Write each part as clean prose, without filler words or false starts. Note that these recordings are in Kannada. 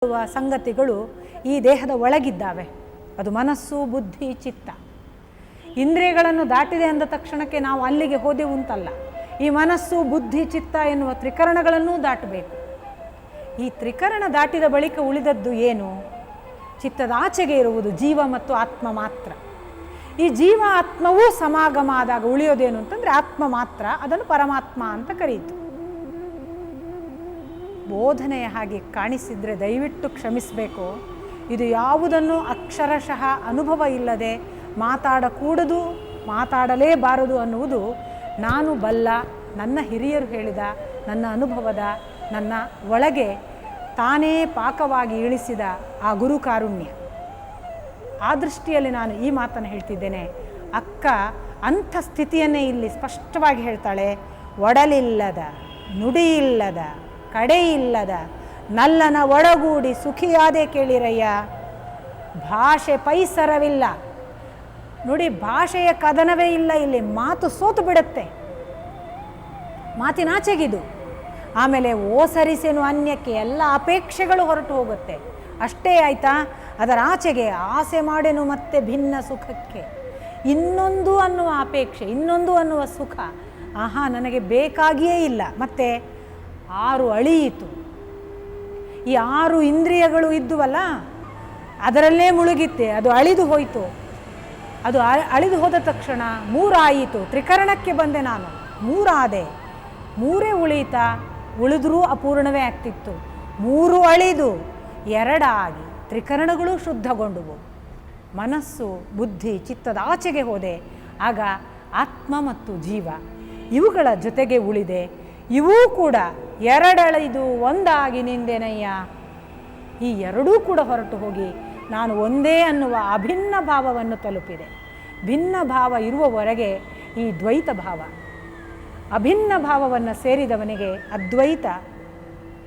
ಸಂಗತಿಗಳು ಈ ದೇಹದ ಒಳಗಿದ್ದಾವೆ. ಅದು ಮನಸ್ಸು, ಬುದ್ಧಿ, ಚಿತ್ತ. ಇಂದ್ರಿಯಗಳನ್ನು ದಾಟಿದೆ ಅಂದ ತಕ್ಷಣಕ್ಕೆ ನಾವು ಅಲ್ಲಿಗೆ ಹೋದೆವು ಅಂತಲ್ಲ. ಈ ಮನಸ್ಸು, ಬುದ್ಧಿ, ಚಿತ್ತ ಎನ್ನುವ ತ್ರಿಕರಣಗಳನ್ನೂ ದಾಟಬೇಕು. ಈ ತ್ರಿಕರಣ ದಾಟಿದ ಬಳಿಕ ಉಳಿದದ್ದು ಏನು? ಚಿತ್ತದ ಆಚೆಗೆ ಇರುವುದು ಜೀವ ಮತ್ತು ಆತ್ಮ ಮಾತ್ರ. ಈ ಜೀವ ಆತ್ಮವೂ ಸಮಾಗಮ ಆದಾಗ ಉಳಿಯೋದೇನು ಅಂತಂದರೆ ಆತ್ಮ ಮಾತ್ರ. ಅದನ್ನು ಪರಮಾತ್ಮ ಅಂತ ಕರೆಯಿತು. ಬೋಧನೆಯ ಹಾಗೆ ಕಾಣಿಸಿದರೆ ದಯವಿಟ್ಟು ಕ್ಷಮಿಸಬೇಕು. ಇದು ಯಾವುದನ್ನು ಅಕ್ಷರಶಃ ಅನುಭವ ಇಲ್ಲದೆ ಮಾತಾಡಕೂಡದು, ಮಾತಾಡಲೇಬಾರದು ಅನ್ನುವುದು ನಾನು ಬಲ್ಲ, ನನ್ನ ಹಿರಿಯರು ಹೇಳಿದ, ನನ್ನ ಅನುಭವದ, ನನ್ನ ಒಳಗೆ ತಾನೇ ಪಾಕವಾಗಿ ಇಳಿಸಿದ ಆ ಗುರುಕಾರುಣ್ಯ. ಆ ದೃಷ್ಟಿಯಲ್ಲಿ ನಾನು ಈ ಮಾತನ್ನು ಹೇಳ್ತಿದ್ದೇನೆ. ಅಕ್ಕ ಅಂಥ ಸ್ಥಿತಿಯನ್ನೇ ಇಲ್ಲಿ ಸ್ಪಷ್ಟವಾಗಿ ಹೇಳ್ತಾಳೆ. ಒಡಲಿಲ್ಲದ, ನುಡಿಯಿಲ್ಲದ, ಕಡೆಯಿಲ್ಲದ ನಲ್ಲನ ಒಡಗೂಡಿ ಸುಖಿಯಾದೆ ಕೇಳಿರಯ್ಯ. ಭಾಷೆ ಪೈಸರವಿಲ್ಲ ನೋಡಿ, ಭಾಷೆಯ ಕದನವೇ ಇಲ್ಲ ಇಲ್ಲಿ. ಮಾತು ಸೋತು ಬಿಡುತ್ತೆ, ಮಾತಿನಾಚೆಗಿದು. ಆಮೇಲೆ ಓಸರಿಸೇನು ಅನ್ಯಕ್ಕೆ ಎಲ್ಲ ಅಪೇಕ್ಷೆಗಳು ಹೊರಟು ಹೋಗುತ್ತೆ. ಅಷ್ಟೇ ಆಯಿತಾ? ಅದರ ಆಚೆಗೆ ಆಸೆ ಮಾಡೆನು ಮತ್ತೆ ಭಿನ್ನ ಸುಖಕ್ಕೆ. ಇನ್ನೊಂದು ಅನ್ನುವ ಅಪೇಕ್ಷೆ, ಇನ್ನೊಂದು ಅನ್ನುವ ಸುಖ ಆಹಾ ನನಗೆ ಬೇಕಾಗಿಯೇ ಇಲ್ಲ. ಮತ್ತೆ 6 ಅಳಿಯಿತು. ಈ 6 ಇಂದ್ರಿಯಗಳು ಇದ್ದುವಲ್ಲ, ಅದರಲ್ಲೇ ಮುಳುಗಿತ್ತೆ. ಅದು ಅಳಿದು ಹೋಯಿತು. ಅದು ಅಳಿದು ಹೋದ ತಕ್ಷಣ 3 ಆಯಿತು. ತ್ರಿಕರಣಕ್ಕೆ ಬಂದೆ ನಾನು, 3 ಆದೆ. 3 ಉಳಿಯಿತಾ? ಉಳಿದ್ರೂ ಅಪೂರ್ಣವೇ ಆಗ್ತಿತ್ತು. 3 ಅಳಿದು 2 ಆಗಿ ತ್ರಿಕರಣಗಳು ಶುದ್ಧಗೊಂಡುವು. ಮನಸ್ಸು, ಬುದ್ಧಿ, ಚಿತ್ತದ ಆಚೆಗೆ ಹೋದೆ. ಆಗ ಆತ್ಮ ಮತ್ತು ಜೀವ ಇವುಗಳ ಜೊತೆಗೆ ಉಳಿದೆ. ಇವೂ ಕೂಡ 2 ಅಳಿದು 1 ಆಗಿ ನಿಂದೆನಯ್ಯ. ಈ 2 ಕೂಡ ಹೊರಟು ಹೋಗಿ ನಾನು ಒಂದೇ ಅನ್ನುವ ಅಭಿನ್ನ ಭಾವವನ್ನು ತಲುಪಿದೆ. ಭಿನ್ನ ಭಾವ ಇರುವವರೆಗೆ ಈ ದ್ವೈತ ಭಾವ. ಅಭಿನ್ನ ಭಾವವನ್ನು ಸೇರಿದವನಿಗೆ ಅದ್ವೈತ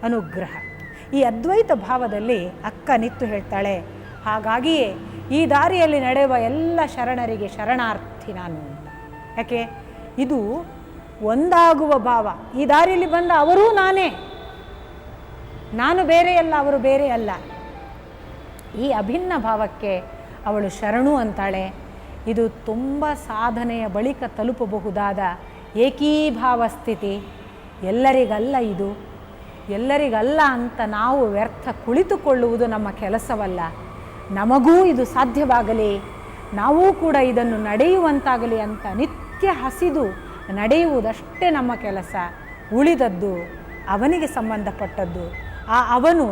ಅನುಗ್ರಹ. ಈ ಅದ್ವೈತ ಭಾವದಲ್ಲಿ ಅಕ್ಕ ನಿತ್ತು ಹೇಳ್ತಾಳೆ, ಹಾಗಾಗಿಯೇ ಈ ದಾರಿಯಲ್ಲಿ ನಡೆಯುವ ಎಲ್ಲ ಶರಣರಿಗೆ ಶರಣಾರ್ಥಿ ನಾನು. ಯಾಕೆ? ಇದು ಒಂದಾಗುವ ಭಾವ. ಈ ದಾರಿಯಲ್ಲಿ ಬಂದ ಅವರೂ ನಾನೇ, ನಾನು ಬೇರೆ ಅಲ್ಲ, ಅವರು ಬೇರೆ ಅಲ್ಲ. ಈ ಅಭಿನ್ನ ಭಾವಕ್ಕೆ ಅವಳು ಶರಣು ಅಂತಾಳೆ. ಇದು ತುಂಬ ಸಾಧನೆಯ ಬಳಿಕ ತಲುಪಬಹುದಾದ ಏಕೀಭಾವ ಸ್ಥಿತಿ. ಎಲ್ಲರಿಗಲ್ಲ ಇದು, ಎಲ್ಲರಿಗಲ್ಲ ಅಂತ ನಾವು ವ್ಯರ್ಥ ಕುಳಿತುಕೊಳ್ಳುವುದು ನಮ್ಮ ಕೆಲಸವಲ್ಲ. ನಮಗೂ ಇದು ಸಾಧ್ಯವಾಗಲಿ, ನಾವೂ ಕೂಡ ಇದನ್ನು ನಡೆಯುವಂತಾಗಲಿ ಅಂತ ನಿತ್ಯ ಹಸಿದು ನಡೆಯುವುದಷ್ಟೇ ನಮ್ಮ ಕೆಲಸ. ಉಳಿದದ್ದು ಅವನಿಗೆ ಸಂಬಂಧಪಟ್ಟದ್ದು. ಆ ಅವನು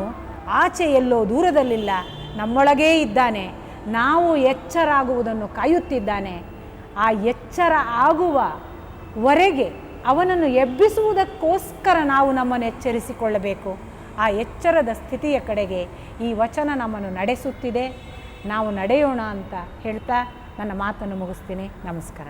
ಆಚೆ ಎಲ್ಲೋ ದೂರದಲ್ಲಿಲ್ಲ, ನಮ್ಮೊಳಗೇ ಇದ್ದಾನೆ. ನಾವು ಎಚ್ಚರಾಗುವುದನ್ನು ಕಾಯುತ್ತಿದ್ದಾನೆ. ಆ ಎಚ್ಚರ ಆಗುವವರೆಗೆ ಅವನನ್ನು ಎಬ್ಬಿಸುವುದಕ್ಕೋಸ್ಕರ ನಾವು ನಮ್ಮನ್ನು ಎಚ್ಚರಿಸಿಕೊಳ್ಳಬೇಕು. ಆ ಎಚ್ಚರದ ಸ್ಥಿತಿಯ ಕಡೆಗೆ ಈ ವಚನ ನಮ್ಮನ್ನು ನಡೆಸುತ್ತಿದೆ. ನಾವು ನಡೆಯೋಣ ಅಂತ ಹೇಳ್ತಾ ನನ್ನ ಮಾತನ್ನು ಮುಗಿಸ್ತೀನಿ. ನಮಸ್ಕಾರ.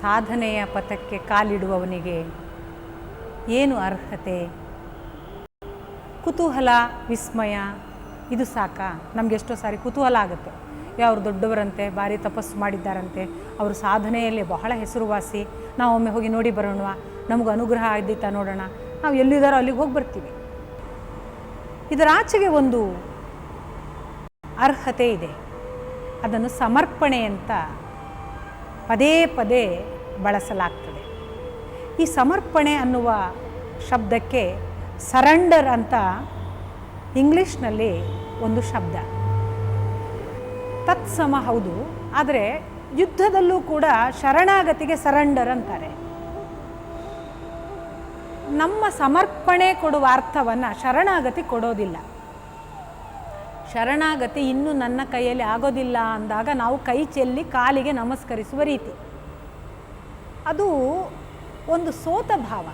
ಸಾಧನೆಯ ಪಥಕ್ಕೆ ಕಾಲಿಡುವವನಿಗೆ ಏನು ಅರ್ಹತೆ? ಕುತೂಹಲ, ವಿಸ್ಮಯ, ಇದು ಸಾಕಾ? ನಮಗೆ ಎಷ್ಟೋ ಸಾರಿ ಕುತೂಹಲ ಆಗುತ್ತೆ. ಅವರು ದೊಡ್ಡವರಂತೆ, ಭಾರಿ ತಪಸ್ಸು ಮಾಡಿದ್ದಾರಂತೆ, ಅವರು ಸಾಧನೆಯಲ್ಲಿ ಬಹಳ ಹೆಸರುವಾಸಿ, ನಾವು ಒಮ್ಮೆ ಹೋಗಿ ನೋಡಿ ಬರೋಣ, ನಮಗೆ ಅನುಗ್ರಹ ಆಗಿದ್ದ ನೋಡೋಣ. ನಾವು ಎಲ್ಲಿದ್ದಾರೋ ಅಲ್ಲಿಗೆ ಹೋಗಿ ಬರ್ತೀವಿ. ಇದರ ಆಚೆಗೆ ಒಂದು ಅರ್ಹತೆ ಇದೆ. ಅದನ್ನು ಸಮರ್ಪಣೆ ಅಂತ ಪದೇ ಪದೇ ಬಳಸಲಾಗ್ತದೆ. ಈ ಸಮರ್ಪಣೆ ಅನ್ನುವ ಶಬ್ದಕ್ಕೆ ಸರೆಂಡರ್ ಅಂತ ಇಂಗ್ಲೀಷ್ನಲ್ಲಿ ಒಂದು ಶಬ್ದ. ತತ್ಸಮ ಹೌದು, ಆದರೆ ಯುದ್ಧದಲ್ಲೂ ಕೂಡ ಶರಣಾಗತಿಗೆ ಸರೆಂಡರ್ ಅಂತಾರೆ. ನಮ್ಮ ಸಮರ್ಪಣೆ ಕೊಡುವ ಅರ್ಥವನ್ನು ಶರಣಾಗತಿ ಕೊಡೋದಿಲ್ಲ. ಶರಣಾಗತಿ ಇನ್ನೂ ನನ್ನ ಕೈಯಲ್ಲಿ ಆಗೋದಿಲ್ಲ ಅಂದಾಗ ನಾವು ಕೈ ಚೆಲ್ಲಿ ಕಾಲಿಗೆ ನಮಸ್ಕರಿಸುವ ರೀತಿ, ಅದು ಒಂದು ಸೋತ ಭಾವ.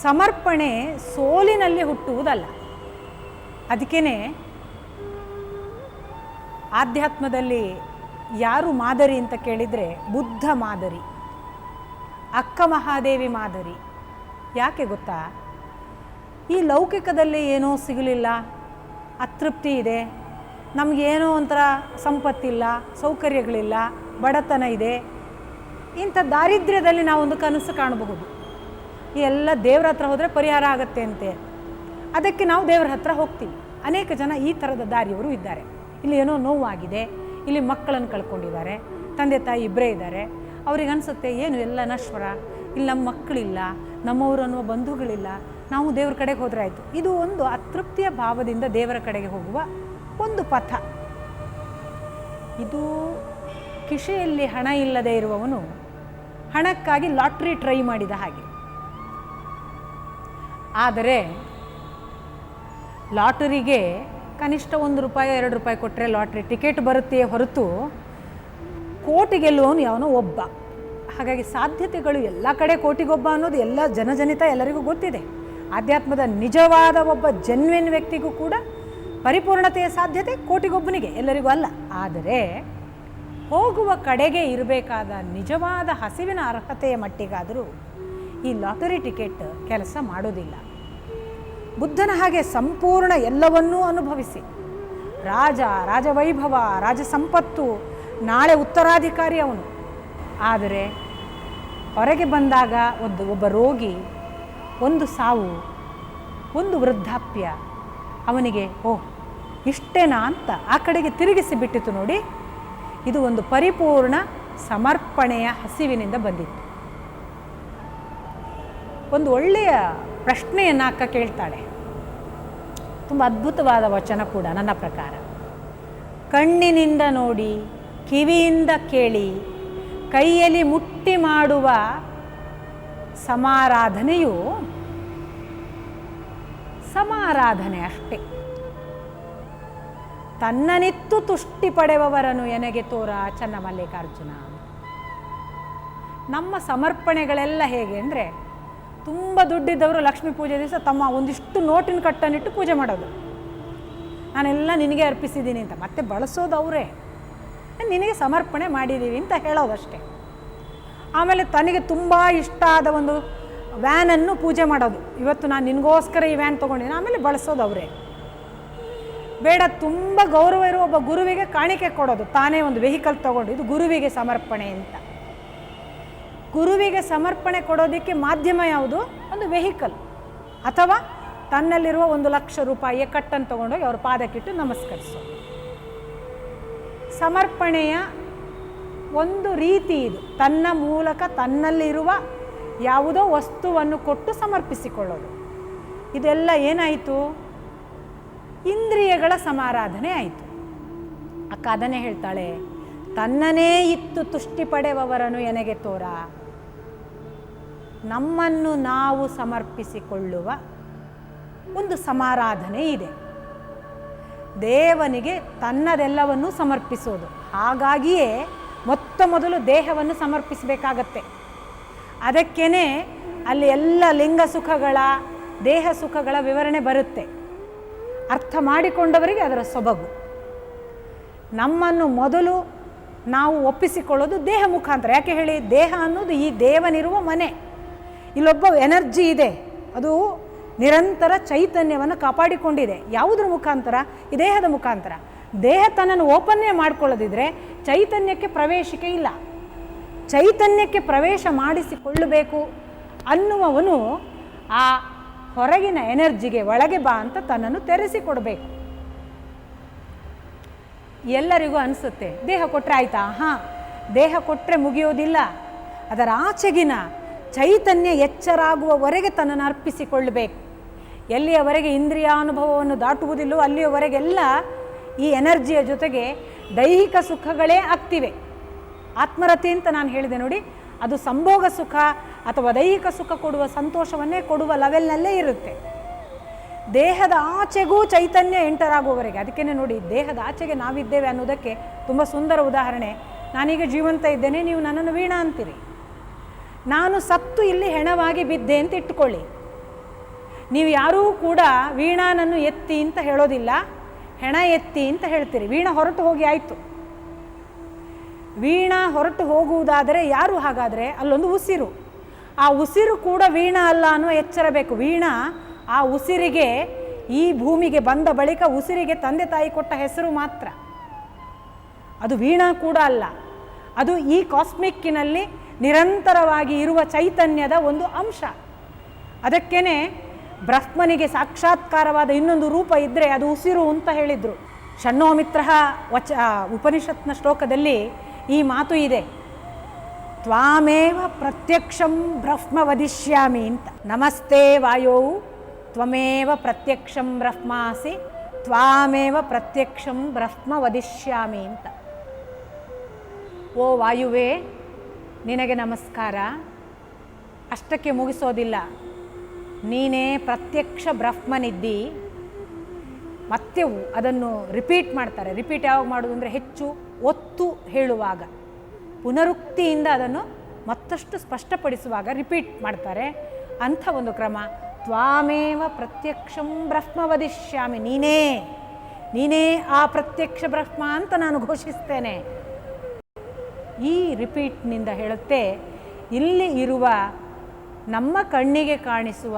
ಸಮರ್ಪಣೆ ಸೋಲಿನಲ್ಲಿ ಹುಟ್ಟುವುದಲ್ಲ. ಅದಕ್ಕೇ ಆಧ್ಯಾತ್ಮದಲ್ಲಿ ಯಾರು ಮಾದರಿ ಅಂತ ಕೇಳಿದರೆ ಬುದ್ಧ ಮಾದರಿ, ಅಕ್ಕ ಮಹಾದೇವಿ ಮಾದರಿ. ಯಾಕೆ ಗೊತ್ತಾ? ಈ ಲೌಕಿಕದಲ್ಲಿ ಏನೋ ಸಿಗಲಿಲ್ಲ, ಅತೃಪ್ತಿ ಇದೆ, ನಮಗೇನೋ ಒಂಥರ ಸಂಪತ್ತಿಲ್ಲ, ಸೌಕರ್ಯಗಳಿಲ್ಲ, ಬಡತನ ಇದೆ, ಇಂಥ ದಾರಿದ್ರ್ಯದಲ್ಲಿ ನಾವೊಂದು ಕನಸು ಕಾಣಬಹುದು. ಈ ಎಲ್ಲ ದೇವ್ರ ಹತ್ರ ಹೋದರೆ ಪರಿಹಾರ ಆಗತ್ತೆ ಅಂತೆ. ಅದಕ್ಕೆ ನಾವು ದೇವ್ರ ಹತ್ರ ಹೋಗ್ತೀವಿ. ಅನೇಕ ಜನ ಈ ಥರದ ದಾರಿಯವರು ಇದ್ದಾರೆ. ಇಲ್ಲಿ ಏನೋ ನೋವಾಗಿದೆ, ಇಲ್ಲಿ ಮಕ್ಕಳನ್ನು ಕಳ್ಕೊಂಡಿದ್ದಾರೆ, ತಂದೆ ತಾಯಿ ಇಬ್ಬರೇ ಇದ್ದಾರೆ, ಅವ್ರಿಗೆ ಅನಿಸುತ್ತೆ ಏನು ಎಲ್ಲ ನಶ್ವರ, ಇಲ್ಲಿ ನಮ್ಮ ಮಕ್ಕಳಿಲ್ಲ, ನಮ್ಮವರು ಅನ್ನುವ ಬಂಧುಗಳಿಲ್ಲ, ನಾವು ದೇವ್ರ ಕಡೆಗೆ ಹೋದರೆ ಆಯಿತು. ಇದು ಒಂದು ಅತೃಪ್ತಿಯ ಭಾವದಿಂದ ದೇವರ ಕಡೆಗೆ ಹೋಗುವ ಒಂದು ಪಥ. ಇದು ಕಿಶೆಯಲ್ಲಿ ಹಣ ಇಲ್ಲದೆ ಇರುವವನು ಹಣಕ್ಕಾಗಿ ಲಾಟ್ರಿ ಟ್ರೈ ಮಾಡಿದ ಹಾಗೆ. ಆದರೆ ಲಾಟರಿಗೆ ಕನಿಷ್ಠ ₹1 ₹2 ಕೊಟ್ಟರೆ ಲಾಟ್ರಿ ಟಿಕೆಟ್ ಬರುತ್ತೆಯೇ ಹೊರತು ಕೋಟಿ ಗೆಲ್ಲುವವನು ಯಾವನೋ ಒಬ್ಬ. ಹಾಗಾಗಿ ಸಾಧ್ಯತೆಗಳು ಎಲ್ಲ ಕಡೆ ಕೋಟಿಗೊಬ್ಬ ಅನ್ನೋದು ಎಲ್ಲ ಜನಜನಿತ ಎಲ್ಲರಿಗೂ ಗೊತ್ತಿದೆ. ಆಧ್ಯಾತ್ಮದ ನಿಜವಾದ ಒಬ್ಬ ಜೆನ್ವಿನ್ ವ್ಯಕ್ತಿಗೂ ಕೂಡ ಪರಿಪೂರ್ಣತೆಯ ಸಾಧ್ಯತೆ ಕೋಟಿಗೊಬ್ಬನಿಗೆ, ಎಲ್ಲರಿಗೂ ಅಲ್ಲ. ಆದರೆ ಹೋಗುವ ಕಡೆಗೆ ಇರಬೇಕಾದ ನಿಜವಾದ ಹಸಿವಿನ ಅರ್ಹತೆಯ ಮಟ್ಟಿಗಾದರೂ ಈ ಲಾಟರಿ ಟಿಕೆಟ್ ಕೆಲಸ ಮಾಡೋದಿಲ್ಲ. ಬುದ್ಧನ ಹಾಗೆ ಸಂಪೂರ್ಣ ಎಲ್ಲವನ್ನೂ ಅನುಭವಿಸಿ, ರಾಜವೈಭವ, ರಾಜ ಸಂಪತ್ತು, ನಾಳೆ ಉತ್ತರಾಧಿಕಾರಿ ಅವನು. ಆದರೆ ಹೊರಗೆ ಬಂದಾಗ ಒಬ್ಬ ರೋಗಿ, ಒಂದು ಸಾವು, ಒಂದು ವೃದ್ಧಾಪ್ಯ, ಅವನಿಗೆ ಓಹ್ ಇಷ್ಟೇನಾ ಅಂತ ಆ ಕಡೆಗೆ ತಿರುಗಿಸಿ ಬಿಟ್ಟಿತು ನೋಡಿ. ಇದು ಒಂದು ಪರಿಪೂರ್ಣ ಸಮರ್ಪಣೆಯ ಹಸಿವಿನಿಂದ ಬಂದಿತ್ತು. ಒಂದು ಒಳ್ಳೆಯ ಪ್ರಶ್ನೆಯನ್ನು ಅಕ್ಕ ಕೇಳ್ತಾಳೆ, ತುಂಬ ಅದ್ಭುತವಾದ ವಚನ ಕೂಡ ನನ್ನ ಪ್ರಕಾರ. ಕಣ್ಣಿನಿಂದ ನೋಡಿ, ಕಿವಿಯಿಂದ ಕೇಳಿ, ಕೈಯಲ್ಲಿ ಮುಟ್ಟಿ ಮಾಡುವ ಸಮಾರಾಧನೆಯು ಸಮಾರಾಧನೆ ಅಷ್ಟೇ. ತನ್ನನಿತ್ತು ತುಷ್ಟಿ ಪಡೆಯುವವರನ್ನು ಎನಗೆ ತೋರ ಚನ್ನಮಲ್ಲಿಕಾರ್ಜುನ. ನಮ್ಮ ಸಮರ್ಪಣೆಗಳೆಲ್ಲ ಹೇಗೆ ಅಂದರೆ, ತುಂಬ ದುಡ್ಡಿದ್ದವರು ಲಕ್ಷ್ಮೀ ಪೂಜೆ ದಿವಸ ತಮ್ಮ ಒಂದಿಷ್ಟು ನೋಟಿನ ಕಟ್ಟನ್ನಿಟ್ಟು ಪೂಜೆ ಮಾಡೋದು, ನಾನೆಲ್ಲ ನಿನಗೆ ಅರ್ಪಿಸಿದ್ದೀನಿ ಅಂತ. ಮತ್ತೆ ಬಳಸೋದು ಅವರೇ, ನಿನಗೆ ಸಮರ್ಪಣೆ ಮಾಡಿದ್ದೀವಿ ಅಂತ ಹೇಳೋದಷ್ಟೇ. ಆಮೇಲೆ ತನಗೆ ತುಂಬ ಇಷ್ಟ ಆದ ಒಂದು ವ್ಯಾನನ್ನು ಪೂಜೆ ಮಾಡೋದು, ಇವತ್ತು ನಾನು ನಿನಗೋಸ್ಕರ ಈ ವ್ಯಾನ್ ತೊಗೊಂಡಿದ್ದೀನಿ, ಆಮೇಲೆ ಬಳಸೋದು ಅವರೇ. ಬೇಡ, ತುಂಬ ಗೌರವ ಇರುವ ಒಬ್ಬ ಗುರುವಿಗೆ ಕಾಣಿಕೆ ಕೊಡೋದು, ತಾನೇ ಒಂದು ವೆಹಿಕಲ್ ತೊಗೊಂಡು, ಇದು ಗುರುವಿಗೆ ಸಮರ್ಪಣೆ ಅಂತ. ಗುರುವಿಗೆ ಸಮರ್ಪಣೆ ಕೊಡೋದಕ್ಕೆ ಮಾಧ್ಯಮ ಯಾವುದು? ಒಂದು ವೆಹಿಕಲ್, ಅಥವಾ ತನ್ನಲ್ಲಿರುವ ₹1,00,000 ಕಟ್ಟನ್ನು ತೊಗೊಂಡೋಗಿ ಅವ್ರ ಪಾದಕ್ಕಿಟ್ಟು ನಮಸ್ಕರಿಸೋದು. ಸಮರ್ಪಣೆಯ ಒಂದು ರೀತಿ ಇದು. ತನ್ನ ಮೂಲಕ ತನ್ನಲ್ಲಿರುವ ಯಾವುದೋ ವಸ್ತುವನ್ನು ಕೊಟ್ಟು ಸಮರ್ಪಿಸಿಕೊಳ್ಳೋದು. ಇದೆಲ್ಲ ಏನಾಯಿತು? ಇಂದ್ರಿಯಗಳ ಸಮಾರಾಧನೆ ಆಯಿತು. ಅಕ್ಕ ಅದನ್ನೇ ಹೇಳ್ತಾಳೆ, ತನ್ನನೇ ಇತ್ತು ತುಷ್ಟಿ ಪಡೆಯುವವರನ್ನು ಎನಗೆ ತೋರ. ನಮ್ಮನ್ನು ನಾವು ಸಮರ್ಪಿಸಿಕೊಳ್ಳುವ ಒಂದು ಸಮಾರಾಧನೆ ಇದೆ. ದೇವನಿಗೆ ತನ್ನದೆಲ್ಲವನ್ನೂ ಸಮರ್ಪಿಸೋದು. ಹಾಗಾಗಿಯೇ ಮೊದಲು ದೇಹವನ್ನು ಸಮರ್ಪಿಸಬೇಕಾಗತ್ತೆ. ಅದಕ್ಕೇ ಅಲ್ಲಿ ಎಲ್ಲ ಲಿಂಗ ಸುಖಗಳ, ದೇಹ ಸುಖಗಳ ವಿವರಣೆ ಬರುತ್ತೆ. ಅರ್ಥ ಮಾಡಿಕೊಂಡವರಿಗೆ ಅದರ ಸೊಬಗು. ನಮ್ಮನ್ನು ಮೊದಲು ನಾವು ಒಪ್ಪಿಸಿಕೊಳ್ಳೋದು ದೇಹ ಮುಖಾಂತರ. ಯಾಕೆ ಹೇಳಿ? ದೇಹ ಅನ್ನೋದು ಈ ದೇವನಿರುವ ಮನೆ. ಇಲ್ಲೊಬ್ಬ ಎನರ್ಜಿ ಇದೆ, ಅದು ನಿರಂತರ ಚೈತನ್ಯವನ್ನು ಕಾಪಾಡಿಕೊಂಡಿದೆ. ಯಾವುದ್ರ ಮುಖಾಂತರ? ಈ ದೇಹದ ಮುಖಾಂತರ. ದೇಹ ತನ್ನನ್ನು ಓಪನ್ನೇ ಮಾಡ್ಕೊಳ್ಳೋದಿದ್ರೆ ಚೈತನ್ಯಕ್ಕೆ ಪ್ರವೇಶಿಕೆ ಇಲ್ಲ. ಚೈತನ್ಯಕ್ಕೆ ಪ್ರವೇಶ ಮಾಡಿಸಿಕೊಳ್ಳಬೇಕು ಅನ್ನುವವನು ಆ ಹೊರಗಿನ ಎನರ್ಜಿಗೆ ಒಳಗೆ ಬಾ ಅಂತ ತನ್ನನ್ನು ತೆರೆಸಿಕೊಡಬೇಕು. ಎಲ್ಲರಿಗೂ ಅನಿಸುತ್ತೆ ದೇಹ ಕೊಟ್ಟರೆ ಆಯಿತಾ? ಹಾಂ, ದೇಹ ಕೊಟ್ಟರೆ ಮುಗಿಯೋದಿಲ್ಲ. ಅದರ ಆಚೆಗಿನ ಚೈತನ್ಯ ಎಚ್ಚರಾಗುವವರೆಗೆ ತನ್ನನ್ನು ಅರ್ಪಿಸಿಕೊಳ್ಳಬೇಕು. ಎಲ್ಲಿಯವರೆಗೆ ಇಂದ್ರಿಯಾನುಭವವನ್ನು ದಾಟುವುದಿಲ್ಲೋ ಅಲ್ಲಿಯವರೆಗೆಲ್ಲ ಈ ಎನರ್ಜಿಯ ಜೊತೆಗೆ ದೈಹಿಕ ಸುಖಗಳೇ ಆಗ್ತಿವೆ. ಆತ್ಮರತಿ ಅಂತ ನಾನು ಹೇಳಿದೆ ನೋಡಿ, ಅದು ಸಂಭೋಗ ಸುಖ ಅಥವಾ ದೈಹಿಕ ಸುಖ ಕೊಡುವ ಸಂತೋಷವನ್ನೇ ಕೊಡುವ ಲೆವೆಲ್ನಲ್ಲೇ ಇರುತ್ತೆ. ದೇಹದ ಆಚೆಗೂ ಚೈತನ್ಯ ಎಂಟರ್ ಆಗುವವರೆಗೆ. ಅದಕ್ಕೇ ನೋಡಿ, ದೇಹದ ಆಚೆಗೆ ನಾವಿದ್ದೇವೆ ಅನ್ನೋದಕ್ಕೆ ತುಂಬ ಸುಂದರ ಉದಾಹರಣೆ. ನಾನೀಗ ಜೀವಂತ ಇದ್ದೇನೆ, ನೀವು ನನ್ನನ್ನು ವೀಣಾ ಅಂತೀರಿ. ನಾನು ಸತ್ತು ಇಲ್ಲಿ ಹೆಣವಾಗಿ ಬಿದ್ದೆ ಅಂತ ಇಟ್ಟುಕೊಳ್ಳಿ. ನೀವು ಯಾರೂ ಕೂಡ ವೀಣಾನನ್ನು ಎತ್ತಿ ಅಂತ ಹೇಳೋದಿಲ್ಲ, ಹೆಣ ಎತ್ತಿ ಅಂತ ಹೇಳ್ತೀರಿ. ವೀಣಾ ಹೊರಟು ಹೋಗಿ ಆಯಿತು. ವೀಣಾ ಹೊರಟು ಹೋಗುವುದಾದರೆ ಯಾರು? ಹಾಗಾದರೆ ಅಲ್ಲೊಂದು ಉಸಿರು. ಆ ಉಸಿರು ಕೂಡ ವೀಣಾ ಅಲ್ಲ ಅನ್ನುವ ಎಚ್ಚರ ಬೇಕು. ವೀಣಾ ಆ ಉಸಿರಿಗೆ, ಈ ಭೂಮಿಗೆ ಬಂದ ಬಳಿಕ ಉಸಿರಿಗೆ ತಂದೆ ತಾಯಿ ಕೊಟ್ಟ ಹೆಸರು ಮಾತ್ರ. ಅದು ವೀಣಾ ಕೂಡ ಅಲ್ಲ. ಅದು ಈ ಕಾಸ್ಮಿಕ್ಕಿನಲ್ಲಿ ನಿರಂತರವಾಗಿ ಇರುವ ಚೈತನ್ಯದ ಒಂದು ಅಂಶ. ಅದಕ್ಕೇ ಬ್ರಹ್ಮನಿಗೆ ಸಾಕ್ಷಾತ್ಕಾರವಾದ ಇನ್ನೊಂದು ರೂಪ ಇದ್ದರೆ ಅದು ಉಸಿರು ಅಂತ ಹೇಳಿದರು. ಷಣ್ಣೋಮಿತ್ರ ಉಪನಿಷತ್ನ ಶ್ಲೋಕದಲ್ಲಿ ಈ ಮಾತು ಇದೆ, ತ್ವಾಮೇವ ಪ್ರತ್ಯಕ್ಷಂ ಬ್ರಹ್ಮ ವದಿಷ್ಯಾಮಿ ಅಂತ. ನಮಸ್ತೆ ವಾಯೋ ತ್ವಮೇವ ಪ್ರತ್ಯಕ್ಷಂ ಬ್ರಹ್ಮಾಸಿ ತ್ವಾಮೇವ ಪ್ರತ್ಯಕ್ಷಂ ಬ್ರಹ್ಮ ವದಿಷ್ಯಾಮಿ ಅಂತ. ಓ ವಾಯುವೇ, ನಿನಗೆ ನಮಸ್ಕಾರ. ಅಷ್ಟಕ್ಕೆ ಮುಗಿಸೋದಿಲ್ಲ, ನೀನೇ ಪ್ರತ್ಯಕ್ಷ ಬ್ರಹ್ಮನಿದ್ದಿ. ಮತ್ತೆ ಅದನ್ನು ರಿಪೀಟ್ ಮಾಡ್ತಾರೆ. ರಿಪೀಟ್ ಯಾವಾಗ ಮಾಡೋದು ಅಂದರೆ ಹೆಚ್ಚು ಒತ್ತು ಹೇಳುವಾಗ, ಪುನರುಕ್ತಿಯಿಂದ ಅದನ್ನು ಮತ್ತಷ್ಟು ಸ್ಪಷ್ಟಪಡಿಸುವಾಗ ರಿಪೀಟ್ ಮಾಡ್ತಾರೆ. ಅಂಥ ಒಂದು ಕ್ರಮ. ತ್ವಾಮೇವ ಪ್ರತ್ಯಕ್ಷಂ ಬ್ರಹ್ಮ ವದಿಷ್ಯಾಮಿ. ನೀನೇ ಆ ಪ್ರತ್ಯಕ್ಷ ಬ್ರಹ್ಮ ಅಂತ ನಾನು ಘೋಷಿಸ್ತೇನೆ. ಈ ರಿಪೀಟ್ನಿಂದ ಹೇಳುತ್ತೆ, ಇಲ್ಲಿ ಇರುವ ನಮ್ಮ ಕಣ್ಣಿಗೆ ಕಾಣಿಸುವ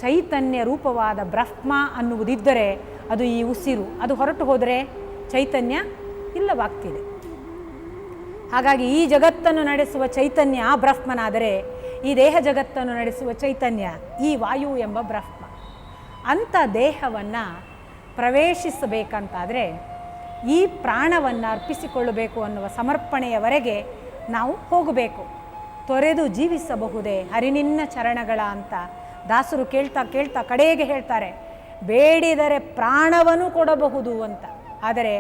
ಚೈತನ್ಯ ರೂಪವಾದ ಬ್ರಹ್ಮ ಅನ್ನುವುದಿದ್ದರೆ ಅದು ಈ ಉಸಿರು. ಅದು ಹೊರಟು ಹೋದರೆ ಚೈತನ್ಯ ಇಲ್ಲವಾಗ್ತಿದೆ. ಹಾಗಾಗಿ ಈ ಜಗತ್ತನ್ನು ನಡೆಸುವ ಚೈತನ್ಯ ಆ ಬ್ರಹ್ಮನಾದರೆ, ಈ ದೇಹ ಜಗತ್ತನ್ನು ನಡೆಸುವ ಚೈತನ್ಯ ಈ ವಾಯು ಎಂಬ ಬ್ರಹ್ಮ. ಅಂಥ ದೇಹವನ್ನು ಪ್ರವೇಶಿಸಬೇಕಂತಾದರೆ ಈ ಪ್ರಾಣವನ್ನು ಅರ್ಪಿಸಿಕೊಳ್ಳಬೇಕು ಅನ್ನುವ ಸಮರ್ಪಣೆಯವರೆಗೆ ನಾವು ಹೋಗಬೇಕು. ತೊರೆದು ಜೀವಿಸಬಹುದೇ ಹರಿನಿನ್ನ ಚರಣಗಳ ಅಂತ ದಾಸರು ಕೇಳ್ತಾ ಕೇಳ್ತಾ ಕಡೆಗೆ ಹೇಳ್ತಾರೆ, ಬೇಡಿದರೆ ಪ್ರಾಣವನ್ನು ಕೊಡಬಹುದು ಅಂತ, ಆದರೆ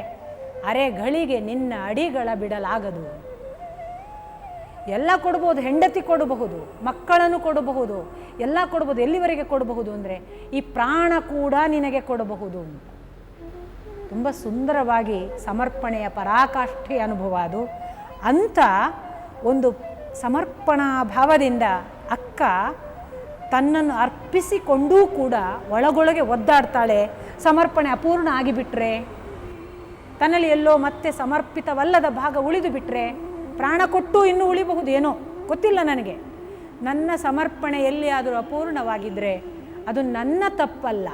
ಅರೆಗಳಿಗೆ ನಿನ್ನ ಅಡಿಗಳ ಬಿಡಲಾಗದು. ಎಲ್ಲ ಕೊಡಬಹುದು, ಹೆಂಡತಿ ಕೊಡಬಹುದು, ಮಕ್ಕಳನ್ನು ಕೊಡಬಹುದು, ಎಲ್ಲ ಕೊಡಬಹುದು. ಎಲ್ಲಿವರೆಗೆ ಕೊಡಬಹುದು ಅಂದರೆ ಈ ಪ್ರಾಣ ಕೂಡ ನಿನಗೆ ಕೊಡಬಹುದು ಅಂತ. ತುಂಬ ಸುಂದರವಾಗಿ ಸಮರ್ಪಣೆಯ ಪರಾಕಾಷ್ಠೆಯ ಅನುಭವ ಅದು. ಅಂಥ ಒಂದು ಸಮರ್ಪಣಾ ಭಾವದಿಂದ ಅಕ್ಕ ತನ್ನನ್ನು ಅರ್ಪಿಸಿಕೊಂಡೂ ಕೂಡ ಒಳಗೊಳಗೆ ಒದ್ದಾಡ್ತಾಳೆ. ಸಮರ್ಪಣೆ ಅಪೂರ್ಣ ಆಗಿಬಿಟ್ರೆ, ತನ್ನಲ್ಲಿ ಎಲ್ಲೋ ಮತ್ತೆ ಸಮರ್ಪಿತವಲ್ಲದ ಭಾಗ ಉಳಿದು ಬಿಟ್ಟರೆ, ಪ್ರಾಣ ಕೊಟ್ಟು ಇನ್ನೂ ಉಳಿಬಹುದು, ಏನೋ ಗೊತ್ತಿಲ್ಲ ನನಗೆ. ನನ್ನ ಸಮರ್ಪಣೆ ಎಲ್ಲಿಯಾದರೂ ಅಪೂರ್ಣವಾಗಿದ್ದರೆ ಅದು ನನ್ನ ತಪ್ಪಲ್ಲ,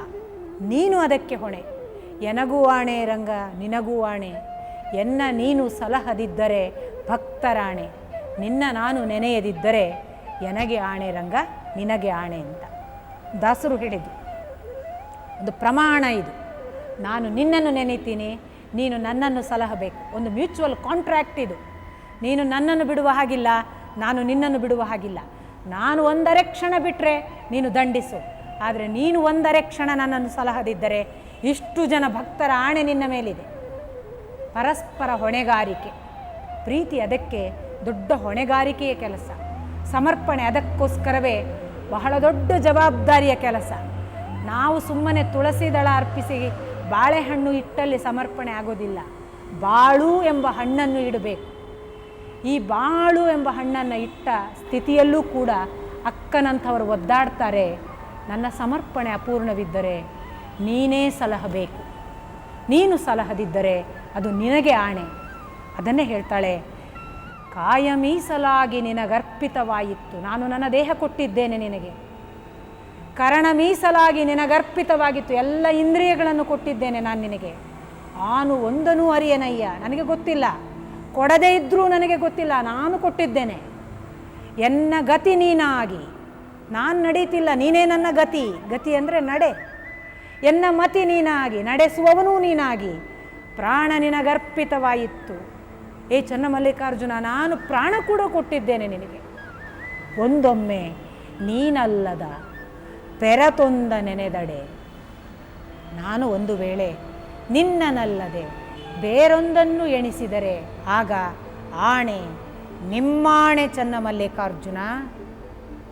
ನೀನು ಅದಕ್ಕೆ ಹೊಣೆ. ಎನಗೂ ಆಣೆ ರಂಗ ನಿನಗೂ ಆಣೆ, ಎನ್ನ ನೀನು ಸಲಹದಿದ್ದರೆ ಭಕ್ತರಾಣೆ, ನಿನ್ನ ನಾನು ನೆನೆಯದಿದ್ದರೆ ಎನಗೆ ಆಣೆ ರಂಗ ನಿನಗೆ ಆಣೆ ಅಂತ ದಾಸರು ಹೇಳಿದ್ದು. ಒಂದು ಪ್ರಮಾಣ ಇದು. ನಾನು ನಿನ್ನನ್ನು ನೆನೆತೀನಿ, ನೀನು ನನ್ನನ್ನು ಸಲಹಬೇಕು. ಒಂದು ಮ್ಯೂಚುವಲ್ ಕಾಂಟ್ರ್ಯಾಕ್ಟ್ ಇದು. ನೀನು ನನ್ನನ್ನು ಬಿಡುವ ಹಾಗಿಲ್ಲ, ನಾನು ನಿನ್ನನ್ನು ಬಿಡುವ ಹಾಗಿಲ್ಲ. ನಾನು ಒಂದರೆ ಕ್ಷಣ ಬಿಟ್ಟರೆ ನೀನು ದಂಡಿಸು, ಆದರೆ ನೀನು ಒಂದರೆ ಕ್ಷಣ ನನ್ನನ್ನು ಸಲಹದಿದ್ದರೆ ಇಷ್ಟು ಜನ ಭಕ್ತರ ಆಣೆ ನಿನ್ನ ಮೇಲಿದೆ. ಪರಸ್ಪರ ಹೊಣೆಗಾರಿಕೆ. ಪ್ರೀತಿ ಅದಕ್ಕೆ ದೊಡ್ಡ ಹೊಣೆಗಾರಿಕೆಯ ಕೆಲಸ. ಸಮರ್ಪಣೆ ಅದಕ್ಕೋಸ್ಕರವೇ ಬಹಳ ದೊಡ್ಡ ಜವಾಬ್ದಾರಿಯ ಕೆಲಸ. ನಾವು ಸುಮ್ಮನೆ ತುಳಸಿ ದಳ ಅರ್ಪಿಸಿ ಬಾಳೆಹಣ್ಣು ಇಟ್ಟಲ್ಲಿ ಸಮರ್ಪಣೆ ಆಗೋದಿಲ್ಲ. ಬಾಳು ಎಂಬ ಹಣ್ಣನ್ನು ಇಡಬೇಕು. ಈ ಬಾಳು ಎಂಬ ಹಣ್ಣನ್ನು ಇಟ್ಟ ಸ್ಥಿತಿಯಲ್ಲೂ ಕೂಡ ಅಕ್ಕನಂಥವರು ಒದ್ದಾಡ್ತಾರೆ. ನನ್ನ ಸಮರ್ಪಣೆ ಅಪೂರ್ಣವಿದ್ದರೆ ನೀನೇ ಸಲಹಬೇಕು, ನೀನು ಸಲಹದಿದ್ದರೆ ಅದು ನಿನಗೆ ಆಣೆ. ಅದನ್ನೇ ಹೇಳ್ತಾಳೆ, ಕಾಯ ಮೀಸಲಾಗಿ ನಿನಗರ್ಪಿತವಾಯಿತ್ತು. ನಾನು ನನ್ನ ದೇಹ ಕೊಟ್ಟಿದ್ದೇನೆ ನಿನಗೆ. ಕರಣ ಮೀಸಲಾಗಿ ನಿನಗರ್ಪಿತವಾಗಿತ್ತು. ಎಲ್ಲ ಇಂದ್ರಿಯಗಳನ್ನು ಕೊಟ್ಟಿದ್ದೇನೆ ನಾನು ನಿನಗೆ. ಆನು ಒಂದನೂ ಅರಿಯನಯ್ಯ, ನನಗೆ ಗೊತ್ತಿಲ್ಲ, ಕೊಡದೇ ಇದ್ದರೂ ನನಗೆ ಗೊತ್ತಿಲ್ಲ, ನಾನು ಕೊಟ್ಟಿದ್ದೇನೆ. ಎನ್ನ ಗತಿ ನೀನಾಗಿ, ನಾನು ನಡೀತಿಲ್ಲ, ನೀನೇ ನನ್ನ ಗತಿ. ಗತಿ ಅಂದರೆ ನಡೆ. ಎನ್ನ ಮತಿ ನೀನಾಗಿ, ನಡೆಸುವವನೂ ನೀನಾಗಿ. ಪ್ರಾಣ ನಿನಗರ್ಪಿತವಾಯಿತು. ಏ ಚನ್ನಮಲ್ಲಿಕಾರ್ಜುನ, ನಾನು ಪ್ರಾಣ ಕೂಡ ಕೊಟ್ಟಿದ್ದೇನೆ ನಿನಗೆ. ಒಂದೊಮ್ಮೆ ನೀನಲ್ಲದ ಪೆರತೊಂದ ನೆನೆದಡೆ, ನಾನು ಒಂದು ವೇಳೆ ನಿನ್ನನಲ್ಲದೆ ಬೇರೊಂದನ್ನು ಎಣಿಸಿದರೆ ಆಗ ಆಣೆ ನಿಮ್ಮಾಣೆ ಚನ್ನಮಲ್ಲಿಕಾರ್ಜುನ.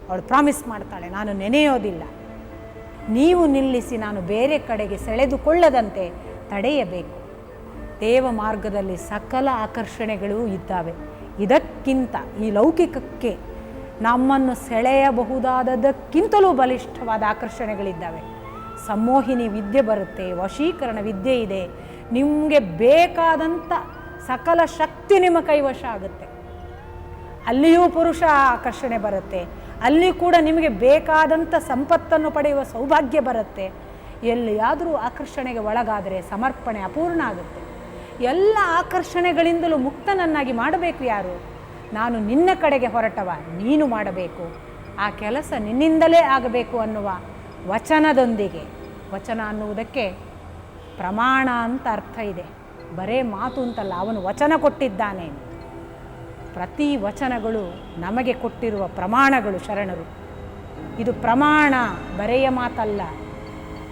ಅವಳು ಪ್ರಾಮಿಸ್ ಮಾಡ್ತಾಳೆ, ನಾನು ನೆನೆಯೋದಿಲ್ಲ. ನೀವು ನಿಲ್ಲಿಸಿ ನಾನು ಬೇರೆ ಕಡೆಗೆ ಸೆಳೆದುಕೊಳ್ಳದಂತೆ ತಡೆಯಬೇಕು. ದೇವ ಮಾರ್ಗದಲ್ಲಿ ಸಕಲ ಆಕರ್ಷಣೆಗಳೂ ಇದ್ದಾವೆ. ಇದಕ್ಕಿಂತ ಈ ಲೌಕಿಕಕ್ಕೆ ನಮ್ಮನ್ನು ಸೆಳೆಯಬಹುದಾದದಕ್ಕಿಂತಲೂ ಬಲಿಷ್ಠವಾದ ಆಕರ್ಷಣೆಗಳಿದ್ದಾವೆ. ಸಂಮೋಹಿನಿ ವಿದ್ಯೆ ಬರುತ್ತೆ, ವಶೀಕರಣ ವಿದ್ಯೆ ಇದೆ. ನಿಮಗೆ ಬೇಕಾದಂಥ ಸಕಲ ಶಕ್ತಿ ನಿಮ್ಮ ಕೈವಶ ಆಗುತ್ತೆ. ಅಲ್ಲಿಯೂ ಪುರುಷ ಆಕರ್ಷಣೆ ಬರುತ್ತೆ. ಅಲ್ಲಿ ಕೂಡ ನಿಮಗೆ ಬೇಕಾದಂಥ ಸಂಪತ್ತನ್ನು ಪಡೆಯುವ ಸೌಭಾಗ್ಯ ಬರುತ್ತೆ. ಎಲ್ಲಿಯಾದರೂ ಆಕರ್ಷಣೆಗೆ ಒಳಗಾದರೆ ಸಮರ್ಪಣೆ ಅಪೂರ್ಣ ಆಗುತ್ತೆ. ಎಲ್ಲ ಆಕರ್ಷಣೆಗಳಿಂದಲೂ ಮುಕ್ತನನ್ನಾಗಿ ಮಾಡಬೇಕು ಯಾರು? ನಾನು ನಿನ್ನ ಕಡೆಗೆ ಹೊರಟವ, ನೀನು ಮಾಡಬೇಕು. ಆ ಕೆಲಸ ನಿನ್ನಿಂದಲೇ ಆಗಬೇಕು ಅನ್ನುವ ವಚನದೊಂದಿಗೆ, ವಚನ ಅನ್ನುವುದಕ್ಕೆ ಪ್ರಮಾಣ ಅಂತ ಅರ್ಥ ಇದೆ, ಬರೇ ಮಾತು ಅಂತಲ್ಲ. ಅವನು ವಚನ ಕೊಟ್ಟಿದ್ದಾನೆ. ಪ್ರತಿ ವಚನಗಳು ನಮಗೆ ಕೊಟ್ಟಿರುವ ಪ್ರಮಾಣಗಳು ಶರಣರು. ಇದು ಪ್ರಮಾಣ, ಬರೆಯ ಮಾತಲ್ಲ.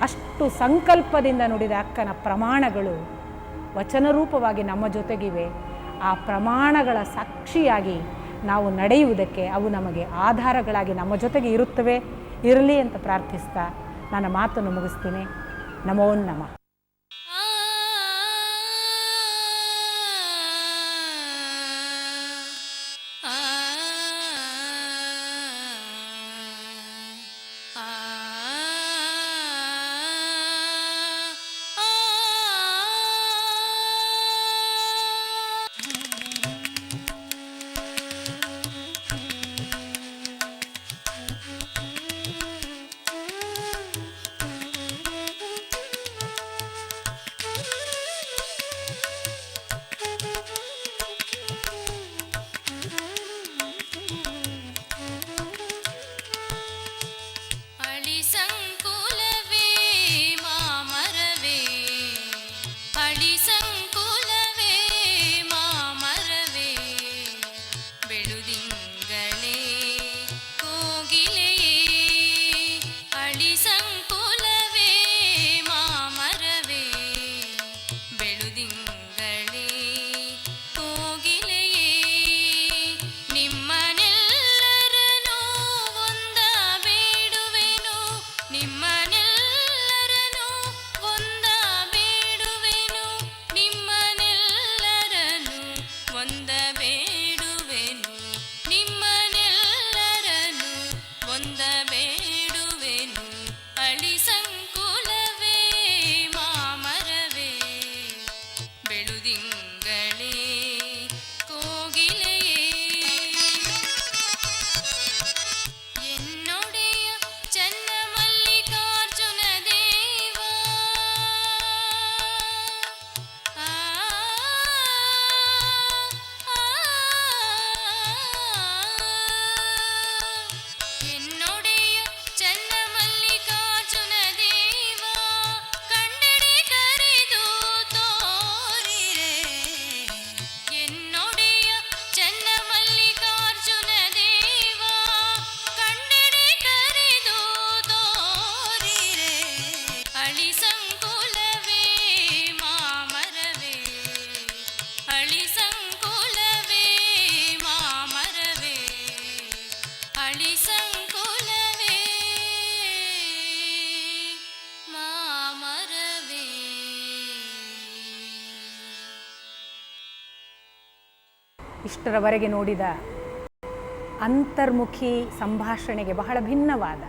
ಅಷ್ಟು ಸಂಕಲ್ಪದಿಂದ ನುಡಿದ ಅಕ್ಕನ ಪ್ರಮಾಣಗಳು ವಚನ ರೂಪವಾಗಿ ನಮ್ಮ ಜೊತೆಗಿವೆ. ಆ ಪ್ರಮಾಣಗಳ ಸಾಕ್ಷಿಯಾಗಿ ನಾವು ನಡೆಯುವುದಕ್ಕೆ ಅವು ನಮಗೆ ಆಧಾರಗಳಾಗಿ ನಮ್ಮ ಜೊತೆಗೆ ಇರುತ್ತವೆ. ಇರಲಿ ಅಂತ ಪ್ರಾರ್ಥಿಸ್ತಾ ನನ್ನ ಮಾತನ್ನು ಮುಗಿಸ್ತೀನಿ. ನಮೋ ನಮಃ. ಇಷ್ಟರವರೆಗೆ ನೋಡಿದ ಅಂತರ್ಮುಖಿ ಸಂಭಾಷಣೆಗೆ ಬಹಳ ಭಿನ್ನವಾದ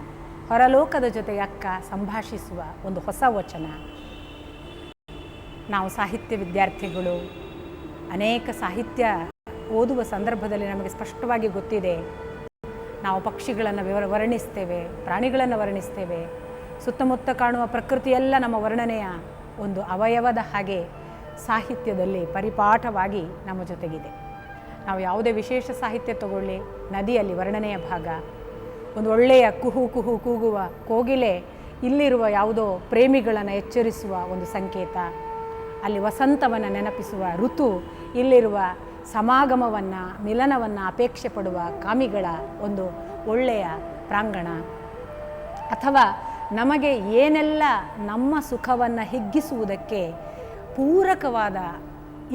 ಹೊರಲೋಕದ ಜೊತೆಗೆ ಅಕ್ಕ ಸಂಭಾಷಿಸುವ ಒಂದು ಹೊಸ ವಚನ. ನಾವು ಸಾಹಿತ್ಯ ವಿದ್ಯಾರ್ಥಿಗಳು ಅನೇಕ ಸಾಹಿತ್ಯ ಓದುವ ಸಂದರ್ಭದಲ್ಲಿ ನಮಗೆ ಸ್ಪಷ್ಟವಾಗಿ ಗೊತ್ತಿದೆ, ನಾವು ಪಕ್ಷಿಗಳನ್ನು ವರ್ಣಿಸ್ತೇವೆ, ಪ್ರಾಣಿಗಳನ್ನು ವರ್ಣಿಸ್ತೇವೆ, ಸುತ್ತಮುತ್ತ ಕಾಣುವ ಪ್ರಕೃತಿಯೆಲ್ಲ ನಮ್ಮ ವರ್ಣನೆಯ ಒಂದು ಅವಯವದ ಹಾಗೆ ಸಾಹಿತ್ಯದಲ್ಲಿ ಪರಿಪಾಠವಾಗಿ ನಮ್ಮ ಜೊತೆಗಿದೆ. ನಾವು ಯಾವುದೇ ವಿಶೇಷ ಸಾಹಿತ್ಯ ತಗೊಳ್ಳಿ, ನದಿಯಲ್ಲಿ ವರ್ಣನೆಯ ಭಾಗ, ಒಂದು ಒಳ್ಳೆಯ ಕುಹು ಕುಹು ಕೂಗುವ ಕೋಗಿಲೆ ಇಲ್ಲಿರುವ ಯಾವುದೋ ಪ್ರೇಮಿಗಳನ್ನು ಎಚ್ಚರಿಸುವ ಒಂದು ಸಂಕೇತ, ಅಲ್ಲಿ ವಸಂತವನ್ನು ನೆನಪಿಸುವ ಋತು, ಇಲ್ಲಿರುವ ಸಮಾಗಮವನ್ನು, ಮಿಲನವನ್ನು ಅಪೇಕ್ಷೆ ಪಡುವ ಕಾಮಿಗಳ ಒಂದು ಒಳ್ಳೆಯ ಪ್ರಾಂಗಣ, ಅಥವಾ ನಮಗೆ ಏನೆಲ್ಲ ನಮ್ಮ ಸುಖವನ್ನು ಹಿಗ್ಗಿಸುವುದಕ್ಕೆ ಪೂರಕವಾದ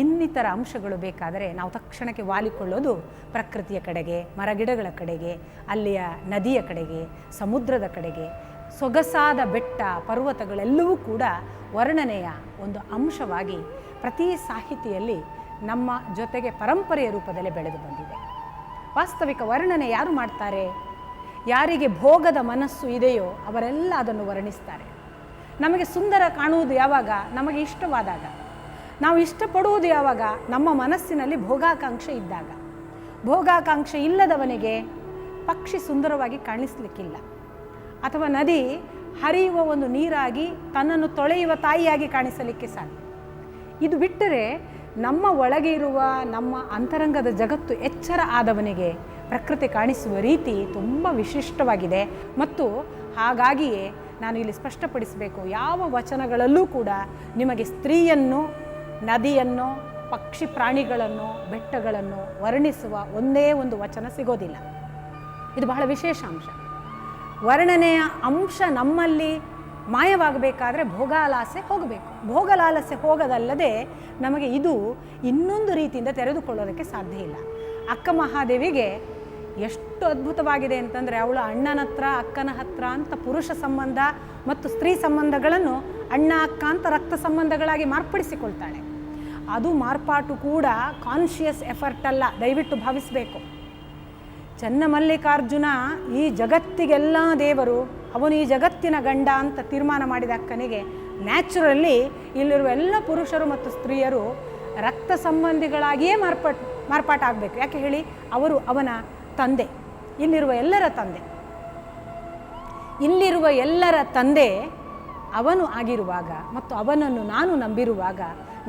ಇನ್ನಿತರ ಅಂಶಗಳು ಬೇಕಾದರೆ ನಾವು ತಕ್ಷಣಕ್ಕೆ ವಾಲಿಕೊಳ್ಳೋದು ಪ್ರಕೃತಿಯ ಕಡೆಗೆ, ಮರಗಿಡಗಳ ಕಡೆಗೆ, ಅಲ್ಲಿಯ ನದಿಯ ಕಡೆಗೆ, ಸಮುದ್ರದ ಕಡೆಗೆ. ಸೊಗಸಾದ ಬೆಟ್ಟ ಪರ್ವತಗಳೆಲ್ಲವೂ ಕೂಡ ವರ್ಣನೆಯ ಒಂದು ಅಂಶವಾಗಿ ಪ್ರತಿ ಸಾಹಿತಿಯಲ್ಲಿ ನಮ್ಮ ಜೊತೆಗೆ ಪರಂಪರೆಯ ರೂಪದಲ್ಲಿ ಬೆಳೆದು ಬಂದಿದೆ. ವಾಸ್ತವಿಕ ವರ್ಣನೆ ಯಾರು ಮಾಡ್ತಾರೆ? ಯಾರಿಗೆ ಭೋಗದ ಮನಸ್ಸು ಇದೆಯೋ ಅವರೆಲ್ಲ ಅದನ್ನು ವರ್ಣಿಸ್ತಾರೆ. ನಮಗೆ ಸುಂದರ ಕಾಣುವುದು ಯಾವಾಗ? ನಮಗೆ ಇಷ್ಟವಾದಾಗ. ನಾವು ಇಷ್ಟಪಡುವುದು ಯಾವಾಗ? ನಮ್ಮ ಮನಸ್ಸಿನಲ್ಲಿ ಭೋಗಾಕಾಂಕ್ಷೆ ಇದ್ದಾಗ. ಭೋಗಾಕಾಂಕ್ಷೆ ಇಲ್ಲದವನಿಗೆ ಪಕ್ಷಿ ಸುಂದರವಾಗಿ ಕಾಣಿಸ್ಲಿಕ್ಕಿಲ್ಲ, ಅಥವಾ ನದಿ ಹರಿಯುವ ಒಂದು ನೀರಾಗಿ ತನ್ನನ್ನು ತೊಳೆಯುವ ತಾಯಿಯಾಗಿ ಕಾಣಿಸಲಿಕ್ಕೆ ಸಾಧ್ಯ. ಇದು ಬಿಟ್ಟರೆ ನಮ್ಮ ಒಳಗೆ ಇರುವ ನಮ್ಮ ಅಂತರಂಗದ ಜಗತ್ತು ಎಚ್ಚರ ಆದವನಿಗೆ ಪ್ರಕೃತಿ ಕಾಣಿಸುವ ರೀತಿ ತುಂಬ ವಿಶಿಷ್ಟವಾಗಿದೆ. ಮತ್ತು ಹಾಗಾಗಿಯೇ ನಾನು ಇಲ್ಲಿ ಸ್ಪಷ್ಟಪಡಿಸಬೇಕು, ಯಾವ ವಚನಗಳಲ್ಲೂ ಕೂಡ ನಿಮಗೆ ಸ್ತ್ರೀಯನ್ನು, ನದಿಯನ್ನು, ಪಕ್ಷಿ ಪ್ರಾಣಿಗಳನ್ನು, ಬೆಟ್ಟಗಳನ್ನು ವರ್ಣಿಸುವ ಒಂದೇ ಒಂದು ವಚನ ಸಿಗೋದಿಲ್ಲ. ಇದು ಬಹಳ ವಿಶೇಷ ಅಂಶ. ವರ್ಣನೆಯ ಅಂಶ ನಮ್ಮಲ್ಲಿ ಮಾಯವಾಗಬೇಕಾದ್ರೆ ಭೋಗಾಲಾಸೆ ಹೋಗಬೇಕು. ಭೋಗಲಾಲಸೆ ಹೋಗದಲ್ಲದೆ ನಮಗೆ ಇದು ಇನ್ನೊಂದು ರೀತಿಯಿಂದ ತೆರೆದುಕೊಳ್ಳೋದಕ್ಕೆ ಸಾಧ್ಯ ಇಲ್ಲ. ಅಕ್ಕ ಮಹಾದೇವಿಗೆ ಎಷ್ಟು ಅದ್ಭುತವಾಗಿದೆ ಅಂತಂದರೆ, ಅವಳು ಅಣ್ಣನ ಹತ್ರ, ಅಕ್ಕನ ಹತ್ರ ಅಂತ ಪುರುಷ ಸಂಬಂಧ ಮತ್ತು ಸ್ತ್ರೀ ಸಂಬಂಧಗಳನ್ನು ಅಣ್ಣ ಅಕ್ಕ ಅಂತ ರಕ್ತ ಸಂಬಂಧಗಳಾಗಿ ಮಾರ್ಪಡಿಸಿಕೊಳ್ತಾಳೆ. ಅದು ಮಾರ್ಪಾಟು ಕೂಡ ಕಾನ್ಷಿಯಸ್ ಎಫರ್ಟ್ ಅಲ್ಲ, ದಯವಿಟ್ಟು ಭಾವಿಸಬೇಕು. ಚನ್ನಮಲ್ಲಿಕಾರ್ಜುನ ಈ ಜಗತ್ತಿಗೆಲ್ಲ ದೇವರು, ಅವನು ಈ ಜಗತ್ತಿನ ಗಂಡ ಅಂತ ತೀರ್ಮಾನ ಮಾಡಿದ ಅಕ್ಕನಿಗೆ ನ್ಯಾಚುರಲಿ ಇಲ್ಲಿರುವ ಎಲ್ಲ ಪುರುಷರು ಮತ್ತು ಸ್ತ್ರೀಯರು ರಕ್ತ ಸಂಬಂಧಿಗಳಾಗಿಯೇ ಮಾರ್ಪಾಟಾಗಬೇಕು. ಯಾಕೆ ಹೇಳಿ? ಅವರು ಅವನ ತಂದೆ, ಇಲ್ಲಿರುವ ಎಲ್ಲರ ತಂದೆ. ಇಲ್ಲಿರುವ ಎಲ್ಲರ ತಂದೆ ಅವನು ಆಗಿರುವಾಗ ಮತ್ತು ಅವನನ್ನು ನಾನು ನಂಬಿರುವಾಗ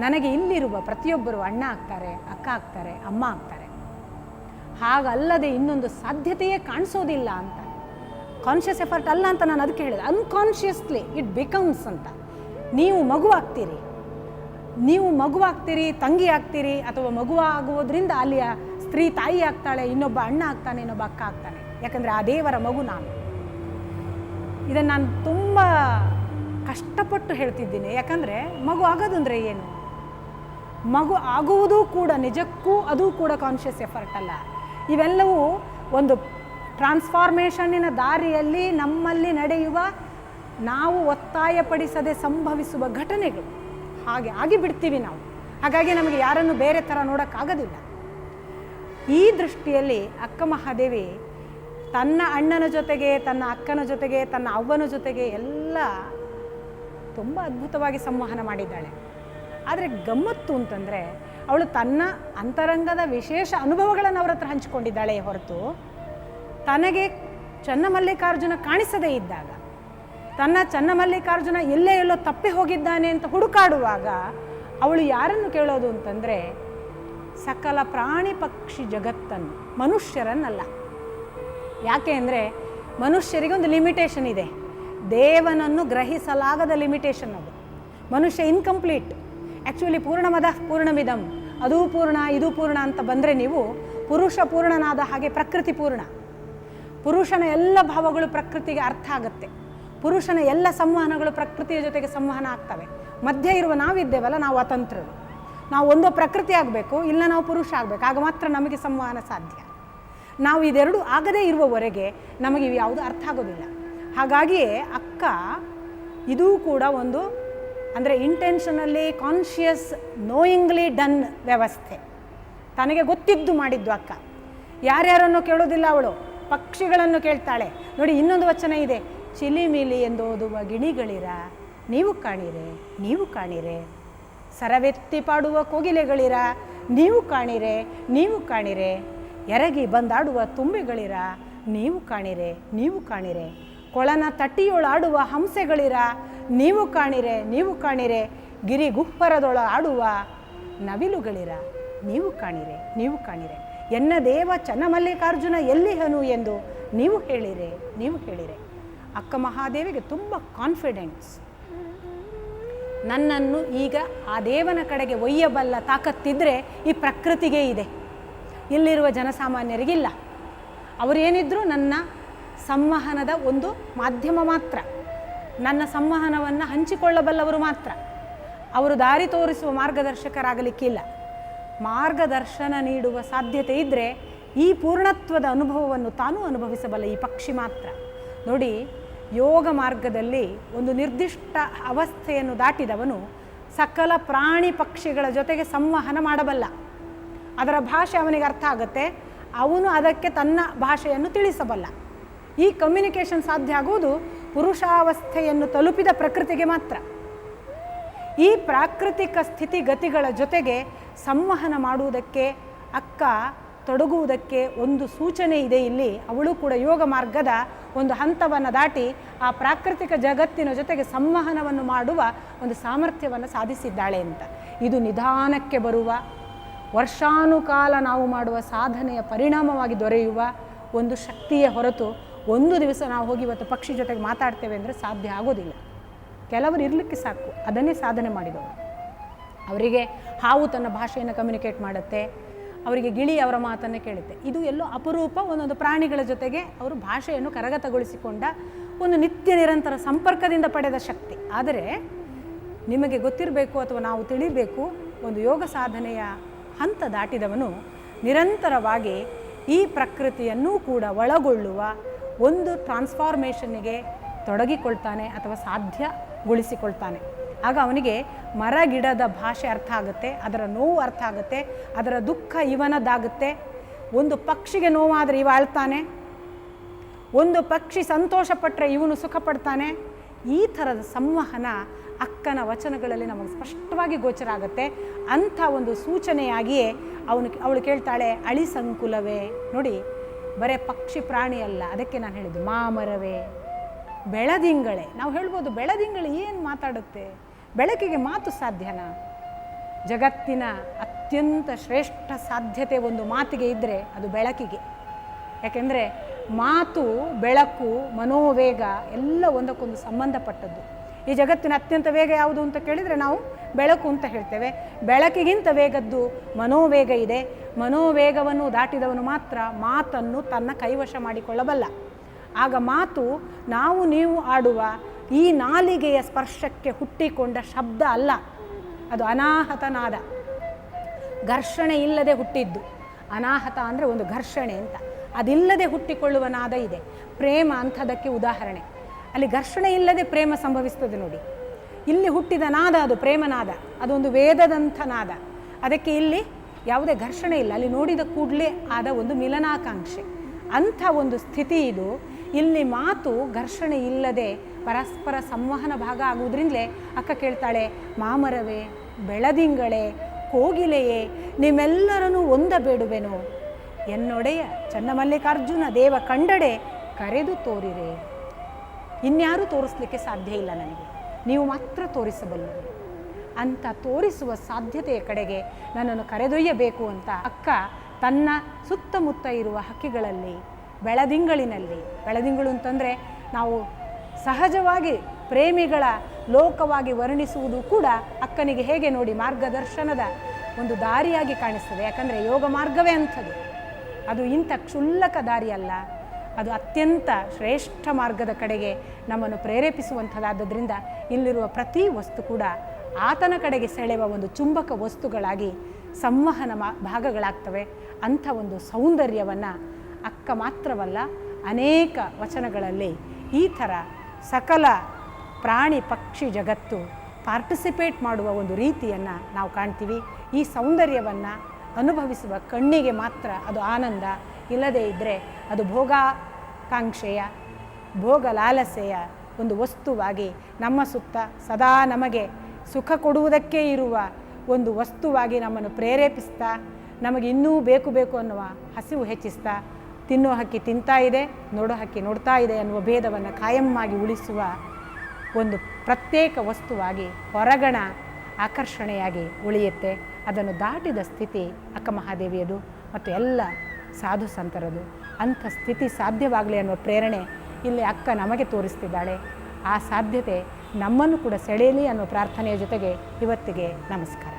ನನಗೆ ಇಲ್ಲಿರುವ ಪ್ರತಿಯೊಬ್ಬರು ಅಣ್ಣ ಆಗ್ತಾರೆ, ಅಕ್ಕ ಆಗ್ತಾರೆ, ಅಮ್ಮ ಆಗ್ತಾರೆ. ಹಾಗಲ್ಲದೆ ಇನ್ನೊಂದು ಸಾಧ್ಯತೆಯೇ ಕಾಣಿಸೋದಿಲ್ಲ ಅಂತ. ಕಾನ್ಷಿಯಸ್ ಎಫರ್ಟ್ ಅಲ್ಲ ಅಂತ ನಾನು ಅದಕ್ಕೆ ಹೇಳಿದೆ. ಅನ್ಕಾನ್ಷಿಯಸ್ಲಿ ಇಟ್ ಬಿಕಮ್ಸ್ ಅಂತ. ನೀವು ಮಗುವಾಗ್ತೀರಿ, ತಂಗಿ ಆಗ್ತೀರಿ, ಅಥವಾ ಮಗುವಾಗುವುದರಿಂದ ಅಲ್ಲಿಯ ಸ್ತ್ರೀ ತಾಯಿ ಆಗ್ತಾಳೆ, ಇನ್ನೊಬ್ಬ ಅಣ್ಣ ಆಗ್ತಾನೆ, ಇನ್ನೊಬ್ಬ ಅಕ್ಕ ಆಗ್ತಾನೆ. ಯಾಕಂದರೆ ಆ ದೇವರ ಮಗು ನಾನು. ಇದನ್ನು ನಾನು ತುಂಬ ಕಷ್ಟಪಟ್ಟು ಹೇಳ್ತಿದ್ದೀನಿ. ಯಾಕಂದರೆ ಮಗು ಆಗೋದು ಅಂದರೆ ಏನು? ಮಗು ಆಗುವುದೂ ಕೂಡ ನಿಜಕ್ಕೂ ಅದು ಕೂಡ ಕಾನ್ಷಿಯಸ್ ಎಫರ್ಟ್ ಅಲ್ಲ. ಇವೆಲ್ಲವೂ ಒಂದು ಟ್ರಾನ್ಸ್ಫಾರ್ಮೇಷನ್ನಿನ ದಾರಿಯಲ್ಲಿ ನಮ್ಮಲ್ಲಿ ನಡೆಯುವ, ನಾವು ಒತ್ತಾಯಪಡಿಸದೆ ಸಂಭವಿಸುವ ಘಟನೆಗಳು. ಹಾಗೆ ಆಗಿಬಿಡ್ತೀವಿ ನಾವು. ಹಾಗಾಗಿ ನಮಗೆ ಯಾರನ್ನು ಬೇರೆ ಥರ ನೋಡೋಕ್ಕಾಗೋದಿಲ್ಲ. ಈ ದೃಷ್ಟಿಯಲ್ಲಿ ಅಕ್ಕ ಮಹಾದೇವಿ ತನ್ನ ಅಣ್ಣನ ಜೊತೆಗೆ, ತನ್ನ ಅಕ್ಕನ ಜೊತೆಗೆ, ತನ್ನ ಅವ್ವನ ಜೊತೆಗೆ ಎಲ್ಲ ತುಂಬ ಅದ್ಭುತವಾಗಿ ಸಂವಹನ ಮಾಡಿದ್ದಾಳೆ. ಆದರೆ ಗಮ್ಮತ್ತು ಅಂತಂದರೆ, ಅವಳು ತನ್ನ ಅಂತರಂಗದ ವಿಶೇಷ ಅನುಭವಗಳನ್ನು ಅವರ ಹತ್ರ ಹಂಚಿಕೊಂಡಿದ್ದಾಳೆ ಹೊರತು ತನಗೆ ಚನ್ನಮಲ್ಲಿಕಾರ್ಜುನ ಕಾಣಿಸದೇ ಇದ್ದಾಗ, ತನ್ನ ಚನ್ನಮಲ್ಲಿಕಾರ್ಜುನ ಎಲ್ಲೋ ತಪ್ಪಿ ಹೋಗಿದ್ದಾನೆ ಅಂತ ಹುಡುಕಾಡುವಾಗ ಅವಳು ಯಾರನ್ನು ಕೇಳೋದು ಅಂತಂದರೆ, ಸಕಲ ಪ್ರಾಣಿ ಪಕ್ಷಿ ಜಗತ್ತನ್ನು, ಮನುಷ್ಯರನ್ನಲ್ಲ. ಯಾಕೆ ಅಂದರೆ ಮನುಷ್ಯರಿಗೆ ಒಂದು ಲಿಮಿಟೇಷನ್ ಇದೆ, ದೇವನನ್ನು ಗ್ರಹಿಸಲಾಗದ ಲಿಮಿಟೇಷನ್. ಅದು ಮನುಷ್ಯ ಇನ್ಕಂಪ್ಲೀಟ್. ಆ್ಯಕ್ಚುಲಿ ಪೂರ್ಣಮದ ಪೂರ್ಣಮಿದಂ, ಅದೂ ಪೂರ್ಣ ಇದೂ ಪೂರ್ಣ ಅಂತ ಬಂದರೆ ನೀವು ಪುರುಷ ಪೂರ್ಣನಾದ ಹಾಗೆ ಪ್ರಕೃತಿ ಪೂರ್ಣ. ಪುರುಷನ ಎಲ್ಲ ಭಾವಗಳು ಪ್ರಕೃತಿಗೆ ಅರ್ಥ ಆಗುತ್ತೆ. ಪುರುಷನ ಎಲ್ಲ ಸಂವಹನಗಳು ಪ್ರಕೃತಿಯ ಜೊತೆಗೆ ಸಂವಹನ ಆಗ್ತವೆ. ಮಧ್ಯೆ ಇರುವ ನಾವಿದ್ದೇವಲ್ಲ, ನಾವು ಅತಂತ್ರರು. ನಾವು ಒಂದೋ ಪ್ರಕೃತಿ ಆಗಬೇಕು, ಇಲ್ಲ ನಾವು ಪುರುಷ ಆಗಬೇಕು. ಆಗ ಮಾತ್ರ ನಮಗೆ ಸಂವಹನ ಸಾಧ್ಯ. ನಾವು ಇದೆರಡು ಆಗದೇ ಇರುವವರೆಗೆ ನಮಗೆ ಇವು ಯಾವುದು ಅರ್ಥ ಆಗೋದಿಲ್ಲ. ಹಾಗಾಗಿಯೇ ಅಕ್ಕ ಇದೂ ಕೂಡ ಒಂದು ಅಂದರೆ ಇಂಟೆನ್ಷನಲ್ಲಿ ಕಾನ್ಷಿಯಸ್ ನೋಯಿಂಗ್ಲಿ ಡನ್ ವ್ಯವಸ್ಥೆ. ತನಗೆ ಗೊತ್ತಿದ್ದು ಮಾಡಿದ್ದು ಅಕ್ಕ. ಯಾರ್ಯಾರನ್ನು ಕೇಳೋದಿಲ್ಲ ಅವಳು, ಪಕ್ಷಿಗಳನ್ನು ಕೇಳ್ತಾಳೆ. ನೋಡಿ, ಇನ್ನೊಂದು ವಚನ ಇದೆ, ಚಿಲಿಮಿಲಿ ಎಂದೋದುವ ಗಿಣಿಗಳಿರ ನೀವು ಕಾಣಿರೆ, ನೀವು ಕಾಣಿರೆ. ಸರವೆತ್ತಿ ಪಾಡುವ ಕೋಗಿಲೆಗಳಿರ ನೀವು ಕಾಣಿರೆ, ನೀವು ಕಾಣಿರೆ. ಎರಗಿ ಬಂದಾಡುವ ತುಂಬಿಗಳಿರ ನೀವು ಕಾಣಿರೆ, ನೀವು ಕಾಣಿರೆ. ಕೊಳನ ತಟ್ಟಿಯೊಳಾಡುವ ಹಂಸೆಗಳಿರ ನೀವು ಕಾಣಿರೆ, ನೀವು ಕಾಣಿರೆ. ಗಿರಿಗುಪ್ಪರದೊಳ ಆಡುವ ನವಿಲುಗಳಿರ ನೀವು ಕಾಣಿರೆ, ನೀವು ಕಾಣಿರೆ. ಎನ್ನ ದೇವ ಚನ್ನಮಲ್ಲಿಕಾರ್ಜುನ ಎಲ್ಲಿಹನು ಎಂದು ನೀವು ಹೇಳಿರೆ, ನೀವು ಹೇಳಿರೆ. ಅಕ್ಕ ಮಹಾದೇವಿಗೆ ತುಂಬ ಕಾನ್ಫಿಡೆನ್ಸ್. ನನ್ನನ್ನು ಈಗ ಆ ದೇವನ ಕಡೆಗೆ ಒಯ್ಯಬಲ್ಲ ತಾಕತ್ತಿದ್ದರೆ ಈ ಪ್ರಕೃತಿಗೆ ಇದೆ, ಇಲ್ಲಿರುವ ಜನಸಾಮಾನ್ಯರಿಗಿಲ್ಲ. ಅವರೇನಿದ್ರೂ ನನ್ನ ಸಂವಹನದ ಒಂದು ಮಾಧ್ಯಮ ಮಾತ್ರ, ನನ್ನ ಸಂವಹನವನ್ನು ಹಂಚಿಕೊಳ್ಳಬಲ್ಲವರು ಮಾತ್ರ. ಅವರು ದಾರಿ ತೋರಿಸುವ ಮಾರ್ಗದರ್ಶಕರಾಗಲಿಕ್ಕಿಲ್ಲ. ಮಾರ್ಗದರ್ಶನ ನೀಡುವ ಸಾಧ್ಯತೆ ಇದ್ದರೆ ಈ ಪೂರ್ಣತ್ವದ ಅನುಭವವನ್ನು ತಾನೂ ಅನುಭವಿಸಬಲ್ಲ ಈ ಪಕ್ಷಿ ಮಾತ್ರ. ನೋಡಿ, ಯೋಗ ಮಾರ್ಗದಲ್ಲಿ ಒಂದು ನಿರ್ದಿಷ್ಟ ಅವಸ್ಥೆಯನ್ನು ದಾಟಿದವನು ಸಕಲ ಪ್ರಾಣಿ ಪಕ್ಷಿಗಳ ಜೊತೆಗೆ ಸಂವಹನ ಮಾಡಬಲ್ಲ. ಅದರ ಭಾಷೆ ಅವನಿಗೆ ಅರ್ಥ ಆಗುತ್ತೆ, ಅವನು ಅದಕ್ಕೆ ತನ್ನ ಭಾಷೆಯನ್ನು ತಿಳಿಸಬಲ್ಲ. ಈ ಕಮ್ಯುನಿಕೇಷನ್ ಸಾಧ್ಯ ಆಗುವುದು ಪುರುಷಾವಸ್ಥೆಯನ್ನು ತಲುಪಿದ ಪ್ರಕೃತಿಗೆ ಮಾತ್ರ. ಈ ಪ್ರಾಕೃತಿಕ ಸ್ಥಿತಿಗತಿಗಳ ಜೊತೆಗೆ ಸಂವಹನ ಮಾಡುವುದಕ್ಕೆ ಅಕ್ಕ ತೊಡಗುವುದಕ್ಕೆ ಒಂದು ಸೂಚನೆ ಇದೆ ಇಲ್ಲಿ. ಅವಳು ಕೂಡ ಯೋಗ ಮಾರ್ಗದ ಒಂದು ಹಂತವನ್ನು ದಾಟಿ ಆ ಪ್ರಾಕೃತಿಕ ಜಗತ್ತಿನ ಜೊತೆಗೆ ಸಂವಹನವನ್ನು ಮಾಡುವ ಒಂದು ಸಾಮರ್ಥ್ಯವನ್ನು ಸಾಧಿಸಿದ್ದಾಳೆ ಅಂತ. ಇದು ನಿಧಾನಕ್ಕೆ ಬರುವ, ವರ್ಷಾನುಕಾಲ ನಾವು ಮಾಡುವ ಸಾಧನೆಯ ಪರಿಣಾಮವಾಗಿ ದೊರೆಯುವ ಒಂದು ಶಕ್ತಿಯ ಹೊರತು ಒಂದು ದಿವಸ ನಾವು ಹೋಗಿ ಇವತ್ತು ಪಕ್ಷಿ ಜೊತೆಗೆ ಮಾತಾಡ್ತೇವೆ ಅಂದರೆ ಸಾಧ್ಯ ಆಗೋದಿಲ್ಲ. ಕೆಲವರು ಇರಲಿಕ್ಕೆ ಸಾಕು, ಅದನ್ನೇ ಸಾಧನೆ ಮಾಡಿದವರು. ಅವರಿಗೆ ಹಾವು ತನ್ನ ಭಾಷೆಯನ್ನು ಕಮ್ಯುನಿಕೇಟ್ ಮಾಡುತ್ತೆ, ಅವರಿಗೆ ಗಿಳಿ ಅವರ ಮಾತನ್ನು ಕೇಳುತ್ತೆ. ಇದು ಎಲ್ಲೋ ಅಪರೂಪ, ಒಂದೊಂದು ಪ್ರಾಣಿಗಳ ಜೊತೆಗೆ ಅವರು ಭಾಷೆಯನ್ನು ಕರಗತಗೊಳಿಸಿಕೊಂಡ ಒಂದು ನಿತ್ಯ ನಿರಂತರ ಸಂಪರ್ಕದಿಂದ ಪಡೆದ ಶಕ್ತಿ. ಆದರೆ ನಿಮಗೆ ಗೊತ್ತಿರಬೇಕು ಅಥವಾ ನಾವು ತಿಳಿಬೇಕು, ಒಂದು ಯೋಗ ಸಾಧನೆಯ ಹಂತ ದಾಟಿದವನು ನಿರಂತರವಾಗಿ ಈ ಪ್ರಕೃತಿಯನ್ನೂ ಕೂಡ ಒಳಗೊಳ್ಳುವ ಒಂದು ಟ್ರಾನ್ಸ್ಫಾರ್ಮೇಷನ್ನಿಗೆ ತೊಡಗಿಕೊಳ್ತಾನೆ ಅಥವಾ ಸಾಧ್ಯಗೊಳಿಸಿಕೊಳ್ತಾನೆ. ಆಗ ಅವನಿಗೆ ಮರ ಗಿಡದ ಭಾಷೆ ಅರ್ಥ ಆಗುತ್ತೆ, ಅದರ ನೋವು ಅರ್ಥ ಆಗುತ್ತೆ, ಅದರ ದುಃಖ ಇವನದ್ದಾಗುತ್ತೆ. ಒಂದು ಪಕ್ಷಿಗೆ ನೋವಾದರೆ ಇವ ಅಳ್ತಾನೆ, ಒಂದು ಪಕ್ಷಿ ಸಂತೋಷಪಟ್ಟರೆ ಇವನು ಸುಖ ಪಡ್ತಾನೆ. ಈ ಥರದ ಸಂವಹನ ಅಕ್ಕನ ವಚನಗಳಲ್ಲಿ ನಮಗೆ ಸ್ಪಷ್ಟವಾಗಿ ಗೋಚರ ಆಗುತ್ತೆ. ಅಂಥ ಒಂದು ಸೂಚನೆಯಾಗಿಯೇ ಅವಳು ಕೇಳ್ತಾಳೆ, ಅಳಿ ಸಂಕುಲವೇ. ನೋಡಿ, ಬರೇ ಪಕ್ಷಿ ಪ್ರಾಣಿ ಅಲ್ಲ, ಅದಕ್ಕೆ ನಾನು ಹೇಳಿದ್ದು ಮಾಮರವೇ, ಬೆಳದಿಂಗಳೇ. ನಾವು ಹೇಳ್ಬೋದು ಬೆಳದಿಂಗಳು ಏನು ಮಾತಾಡುತ್ತೆ, ಬೆಳಕಿಗೆ ಮಾತು ಸಾಧ್ಯನಾ? ಜಗತ್ತಿನ ಅತ್ಯಂತ ಶ್ರೇಷ್ಠ ಸಾಧ್ಯತೆ ಒಂದು ಮಾತಿಗೆ ಇದ್ದರೆ ಅದು ಬೆಳಕಿಗೆ. ಯಾಕೆಂದರೆ ಮಾತು, ಬೆಳಕು, ಮನೋವೇಗ ಎಲ್ಲ ಒಂದಕ್ಕೊಂದು ಸಂಬಂಧಪಟ್ಟದ್ದು. ಈ ಜಗತ್ತಿನ ಅತ್ಯಂತ ವೇಗ ಯಾವುದು ಅಂತ ಕೇಳಿದರೆ ನಾವು ಬೆಳಕು ಅಂತ ಹೇಳ್ತೇವೆ. ಬೆಳಕಿಗಿಂತ ವೇಗದ್ದು ಮನೋವೇಗ ಇದೆ. ಮನೋವೇಗವನ್ನು ದಾಟಿದವನು ಮಾತ್ರ ಮಾತನ್ನು ತನ್ನ ಕೈವಶ ಮಾಡಿಕೊಳ್ಳಬಲ್ಲ. ಆಗ ಮಾತು ನಾವು ನೀವು ಆಡುವ ಈ ನಾಲಿಗೆಯ ಸ್ಪರ್ಶಕ್ಕೆ ಹುಟ್ಟಿಕೊಂಡ ಶಬ್ದ ಅಲ್ಲ, ಅದು ಅನಾಹತ ನಾದ, ಘರ್ಷಣೆ ಇಲ್ಲದೆ ಹುಟ್ಟಿದ್ದು. ಅನಾಹತ ಅಂದರೆ ಒಂದು ಘರ್ಷಣೆ ಅಂತ, ಅದಿಲ್ಲದೆ ಹುಟ್ಟಿಕೊಳ್ಳುವ ನಾದ ಇದೆ. ಪ್ರೇಮ ಅಂಥದಕ್ಕೆ ಉದಾಹರಣೆ. ಅಲ್ಲಿ ಘರ್ಷಣೆ ಇಲ್ಲದೆ ಪ್ರೇಮ ಸಂಭವಿಸ್ತದೆ ನೋಡಿ. ಇಲ್ಲಿ ಹುಟ್ಟಿದ ನಾದ ಅದು ಪ್ರೇಮನಾದ, ಅದೊಂದು ವೇದದಂಥ ನಾದ. ಅದಕ್ಕೆ ಇಲ್ಲಿ ಯಾವುದೇ ಘರ್ಷಣೆ ಇಲ್ಲ, ಅಲ್ಲಿ ನೋಡಿದ ಕೂಡಲೇ ಆದ ಒಂದು ಮಿಲನಾಕಾಂಕ್ಷೆ. ಅಂಥ ಒಂದು ಸ್ಥಿತಿ ಇದು. ಇಲ್ಲಿ ಮಾತು ಘರ್ಷಣೆ ಇಲ್ಲದೆ ಪರಸ್ಪರ ಸಂವಹನ ಭಾಗ ಆಗುವುದರಿಂದಲೇ ಅಕ್ಕ ಕೇಳ್ತಾಳೆ, ಮಾಮರವೇ, ಬೆಳದಿಂಗಳೇ, ಕೋಗಿಲೆಯೇ, ನಿಮ್ಮೆಲ್ಲರನ್ನೂ ಒಂದಬೇಡುವೆನು, ಎನ್ನೊಡೆಯ ಚನ್ನಮಲ್ಲಿಕಾರ್ಜುನ ದೇವ ಕಂಡಡೆ ಕರೆದು ತೋರಿರೆ. ಇನ್ಯಾರೂ ತೋರಿಸ್ಲಿಕ್ಕೆ ಸಾಧ್ಯ ಇಲ್ಲ ನನಗೆ, ನೀವು ಮಾತ್ರ ತೋರಿಸಬಲ್ಲರು. ಅಂತ ತೋರಿಸುವ ಸಾಧ್ಯತೆಯ ಕಡೆಗೆ ನನ್ನನ್ನು ಕರೆದೊಯ್ಯಬೇಕು ಅಂತ ಅಕ್ಕ ತನ್ನ ಸುತ್ತಮುತ್ತ ಇರುವ ಹಕ್ಕಿಗಳಲ್ಲಿ, ಬೆಳದಿಂಗಳಿನಲ್ಲಿ, ಬೆಳದಿಂಗಳು ಅಂತಂದರೆ ನಾವು ಸಹಜವಾಗಿ ಪ್ರೇಮಿಗಳ ಲೋಕವಾಗಿ ವರ್ಣಿಸುವುದು ಕೂಡ ಅಕ್ಕನಿಗೆ ಹೇಗೆ ನೋಡಿ ಮಾರ್ಗದರ್ಶನದ ಒಂದು ದಾರಿಯಾಗಿ ಕಾಣಿಸ್ತದೆ. ಯಾಕಂದರೆ ಯೋಗ ಮಾರ್ಗವೇ ಅಂಥದ್ದು, ಅದು ಇಂಥ ಕ್ಷುಲ್ಲಕ ದಾರಿ ಅಲ್ಲ, ಅದು ಅತ್ಯಂತ ಶ್ರೇಷ್ಠ ಮಾರ್ಗದ ಕಡೆಗೆ ನಮ್ಮನ್ನು ಪ್ರೇರೇಪಿಸುವಂಥದ್ದಾದ್ದರಿಂದ ಇಲ್ಲಿರುವ ಪ್ರತಿ ವಸ್ತು ಕೂಡ ಆತನ ಕಡೆಗೆ ಸೆಳೆಯುವ ಒಂದು ಚುಂಬಕ ವಸ್ತುಗಳಾಗಿ ಸಂವಹನ ಭಾಗಗಳಾಗ್ತವೆ. ಅಂಥ ಒಂದು ಸೌಂದರ್ಯವನ್ನು ಅಕ್ಕ ಮಾತ್ರವಲ್ಲ, ಅನೇಕ ವಚನಗಳಲ್ಲಿ ಈ ಥರ ಸಕಲ ಪ್ರಾಣಿ ಪಕ್ಷಿ ಜಗತ್ತು ಪಾರ್ಟಿಸಿಪೇಟ್ ಮಾಡುವ ಒಂದು ರೀತಿಯನ್ನು ನಾವು ಕಾಣ್ತೀವಿ. ಈ ಸೌಂದರ್ಯವನ್ನು ಅನುಭವಿಸುವ ಕಣ್ಣಿಗೆ ಮಾತ್ರ ಅದು ಆನಂದ, ಇಲ್ಲದೇ ಇದ್ದರೆ ಅದು ಭೋಗಾಕಾಂಕ್ಷೆಯ, ಭೋಗ ಲಾಲಸೆಯ ಒಂದು ವಸ್ತುವಾಗಿ ನಮ್ಮ ಸುತ್ತ ಸದಾ ನಮಗೆ ಸುಖ ಕೊಡುವುದಕ್ಕೆ ಇರುವ ಒಂದು ವಸ್ತುವಾಗಿ ನಮ್ಮನ್ನು ಪ್ರೇರೇಪಿಸ್ತಾ, ನಮಗೆ ಇನ್ನೂ ಬೇಕು ಬೇಕು ಅನ್ನುವ ಹಸಿವು ಹೆಚ್ಚಿಸ್ತಾ, ತಿನ್ನೋ ಹಕ್ಕಿ ತಿಂತಾ ಇದೆ, ನೋಡೋ ಹಕ್ಕಿ ನೋಡ್ತಾ ಇದೆ ಅನ್ನುವ ಭೇದವನ್ನು ಕಾಯಮ್ಮಾಗಿ ಉಳಿಸುವ ಒಂದು ಪ್ರತ್ಯೇಕ ವಸ್ತುವಾಗಿ ಹೊರಗಣ ಆಕರ್ಷಣೆಯಾಗಿ ಉಳಿಯುತ್ತೆ. ಅದನ್ನು ದಾಟಿದ ಸ್ಥಿತಿ ಅಕ್ಕ ಮಹಾದೇವಿಯದು ಮತ್ತು ಎಲ್ಲ ಸಾಧು ಸಂತರದು. ಅಂಥ ಸ್ಥಿತಿ ಸಾಧ್ಯವಾಗಲಿ ಅನ್ನುವ ಪ್ರೇರಣೆ ಇಲ್ಲಿ ಅಕ್ಕ ನಮಗೆ ತೋರಿಸ್ತಿದ್ದಾಳೆ. ಆ ಸಾಧ್ಯತೆ ನಮ್ಮನ್ನು ಕೂಡ ಸೆಳೆಯಲಿ ಅನ್ನೋ ಪ್ರಾರ್ಥನೆಯ ಜೊತೆಗೆ ಇವತ್ತಿಗೆ ನಮಸ್ಕಾರ.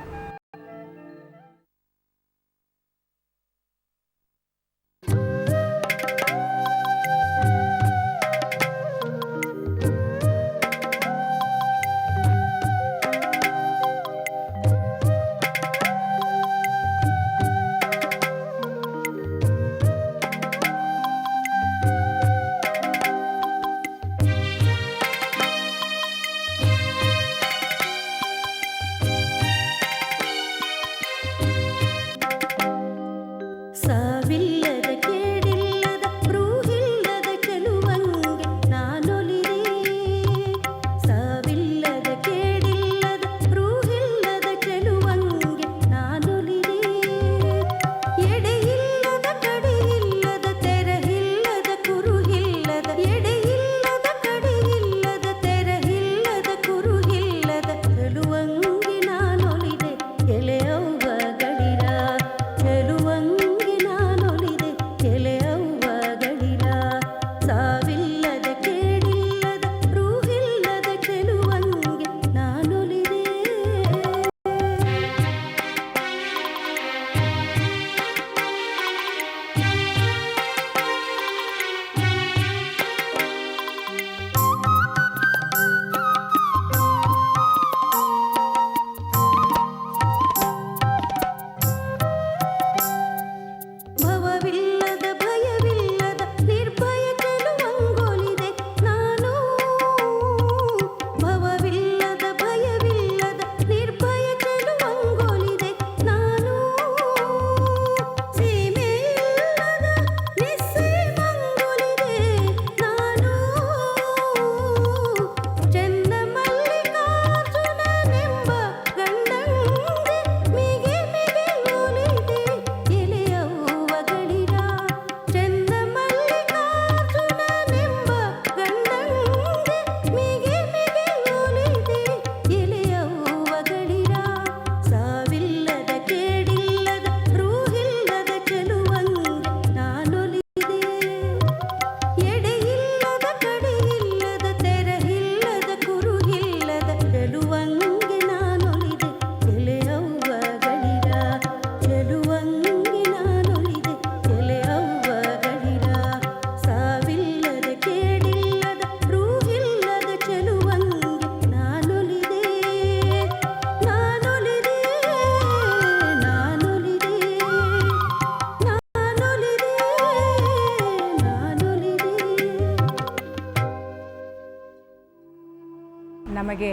ನಮಗೆ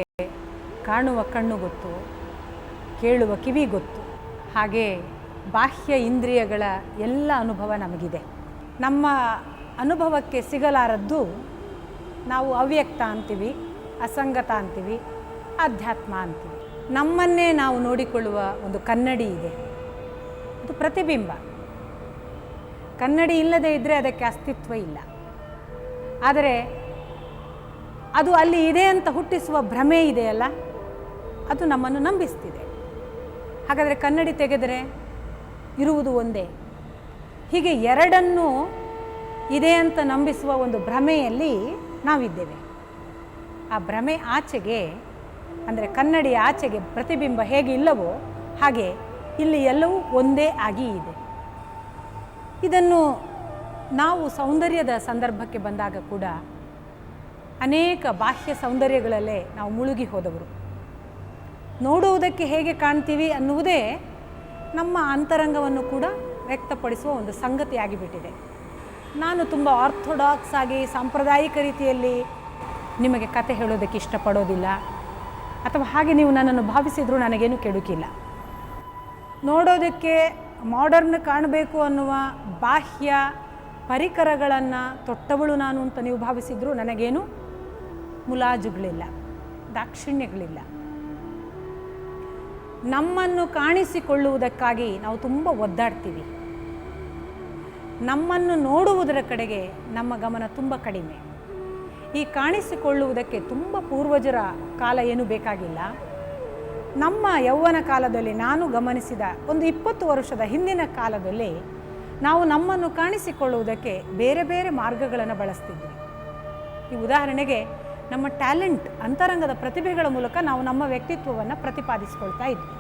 ಕಾಣುವ ಕಣ್ಣು ಗೊತ್ತು, ಕೇಳುವ ಕಿವಿ ಗೊತ್ತು, ಹಾಗೆ ಬಾಹ್ಯ ಇಂದ್ರಿಯಗಳ ಎಲ್ಲ ಅನುಭವ ನಮಗಿದೆ. ನಮ್ಮ ಅನುಭವಕ್ಕೆ ಸಿಗಲಾರದ್ದು ನಾವು ಅವ್ಯಕ್ತ ಅಂತೀವಿ, ಅಸಂಗತ ಅಂತೀವಿ, ಆಧ್ಯಾತ್ಮ ಅಂತೀವಿ. ನಮ್ಮನ್ನೇ ನಾವು ನೋಡಿಕೊಳ್ಳುವ ಒಂದು ಕನ್ನಡಿ ಇದೆ, ಅದು ಪ್ರತಿಬಿಂಬ. ಕನ್ನಡಿ ಇಲ್ಲದೇ ಇದ್ದರೆ ಅದಕ್ಕೆ ಅಸ್ತಿತ್ವ ಇಲ್ಲ. ಆದರೆ ಅದು ಅಲ್ಲಿ ಇದೆ ಅಂತ ಹುಟ್ಟಿಸುವ ಭ್ರಮೆ ಇದೆಯಲ್ಲ, ಅದು ನಮ್ಮನ್ನು ನಂಬಿಸ್ತಿದೆ. ಹಾಗಾದರೆ ಕನ್ನಡಿ ತೆಗೆದರೆ ಇರುವುದು ಒಂದೇ. ಹೀಗೆ ಎರಡನ್ನೂ ಇದೆ ಅಂತ ನಂಬಿಸುವ ಒಂದು ಭ್ರಮೆಯಲ್ಲಿ ನಾವಿದ್ದೇವೆ. ಆ ಭ್ರಮೆ ಆಚೆಗೆ, ಅಂದರೆ ಕನ್ನಡಿ ಆಚೆಗೆ ಪ್ರತಿಬಿಂಬ ಹೇಗೆ ಇಲ್ಲವೋ ಹಾಗೆ ಇಲ್ಲಿ ಎಲ್ಲವೂ ಒಂದೇ ಆಗಿ ಇದೆ. ಇದನ್ನು ನಾವು ಸೌಂದರ್ಯದ ಸಂದರ್ಭಕ್ಕೆ ಬಂದಾಗ ಕೂಡ ಅನೇಕ ಬಾಹ್ಯ ಸೌಂದರ್ಯಗಳಲ್ಲೇ ನಾವು ಮುಳುಗಿ ಹೋದವರು. ನೋಡುವುದಕ್ಕೆ ಹೇಗೆ ಕಾಣ್ತೀವಿ ಅನ್ನುವುದೇ ನಮ್ಮ ಅಂತರಂಗವನ್ನು ಕೂಡ ವ್ಯಕ್ತಪಡಿಸುವ ಒಂದು ಸಂಗತಿಯಾಗಿಬಿಟ್ಟಿದೆ. ನಾನು ತುಂಬ ಆರ್ಥೋಡಾಕ್ಸ್ ಆಗಿ ಸಾಂಪ್ರದಾಯಿಕ ರೀತಿಯಲ್ಲಿ ನಿಮಗೆ ಕತೆ ಹೇಳೋದಕ್ಕೆ ಇಷ್ಟಪಡೋದಿಲ್ಲ, ಅಥವಾ ಹಾಗೆ ನೀವು ನನ್ನನ್ನು ಭಾವಿಸಿದರೂ ನನಗೇನು ಕೆಡುಕಿಲ್ಲ. ನೋಡೋದಕ್ಕೆ ಮಾಡರ್ನ್ ಕಾಣಬೇಕು ಅನ್ನುವ ಬಾಹ್ಯ ಪರಿಕರಗಳನ್ನು ತೊಟ್ಟವಳು ನಾನು ಅಂತ ನೀವು ಭಾವಿಸಿದರೂ ನನಗೇನು ಮುಲಾಜುಗಳಿಲ್ಲ, ದಾಕ್ಷಿಣ್ಯಗಳಿಲ್ಲ. ನಮ್ಮನ್ನು ಕಾಣಿಸಿಕೊಳ್ಳುವುದಕ್ಕಾಗಿ ನಾವು ತುಂಬ ಒದ್ದಾಡ್ತೀವಿ. ನಮ್ಮನ್ನು ನೋಡುವುದರ ಕಡೆಗೆ ನಮ್ಮ ಗಮನ ತುಂಬ ಕಡಿಮೆ. ಈ ಕಾಣಿಸಿಕೊಳ್ಳುವುದಕ್ಕೆ ತುಂಬ ಪೂರ್ವಜರ ಕಾಲ ಏನೂ ಬೇಕಾಗಿಲ್ಲ. ನಮ್ಮ ಯೌವನ ಕಾಲದಲ್ಲಿ ನಾನು ಗಮನಿಸಿದ ಒಂದು 20 ವರ್ಷದ ಹಿಂದಿನ ಕಾಲದಲ್ಲಿ ನಾವು ನಮ್ಮನ್ನು ಕಾಣಿಸಿಕೊಳ್ಳುವುದಕ್ಕೆ ಬೇರೆ ಬೇರೆ ಮಾರ್ಗಗಳನ್ನು ಬಳಸ್ತಿದ್ವಿ. ಈ ಉದಾಹರಣೆಗೆ ನಮ್ಮ ಟ್ಯಾಲೆಂಟ್, ಅಂತರಂಗದ ಪ್ರತಿಭೆಗಳ ಮೂಲಕ ನಾವು ನಮ್ಮ ವ್ಯಕ್ತಿತ್ವವನ್ನು ಪ್ರತಿಪಾದಿಸ್ಕೊಳ್ತಾ ಇದ್ವಿ.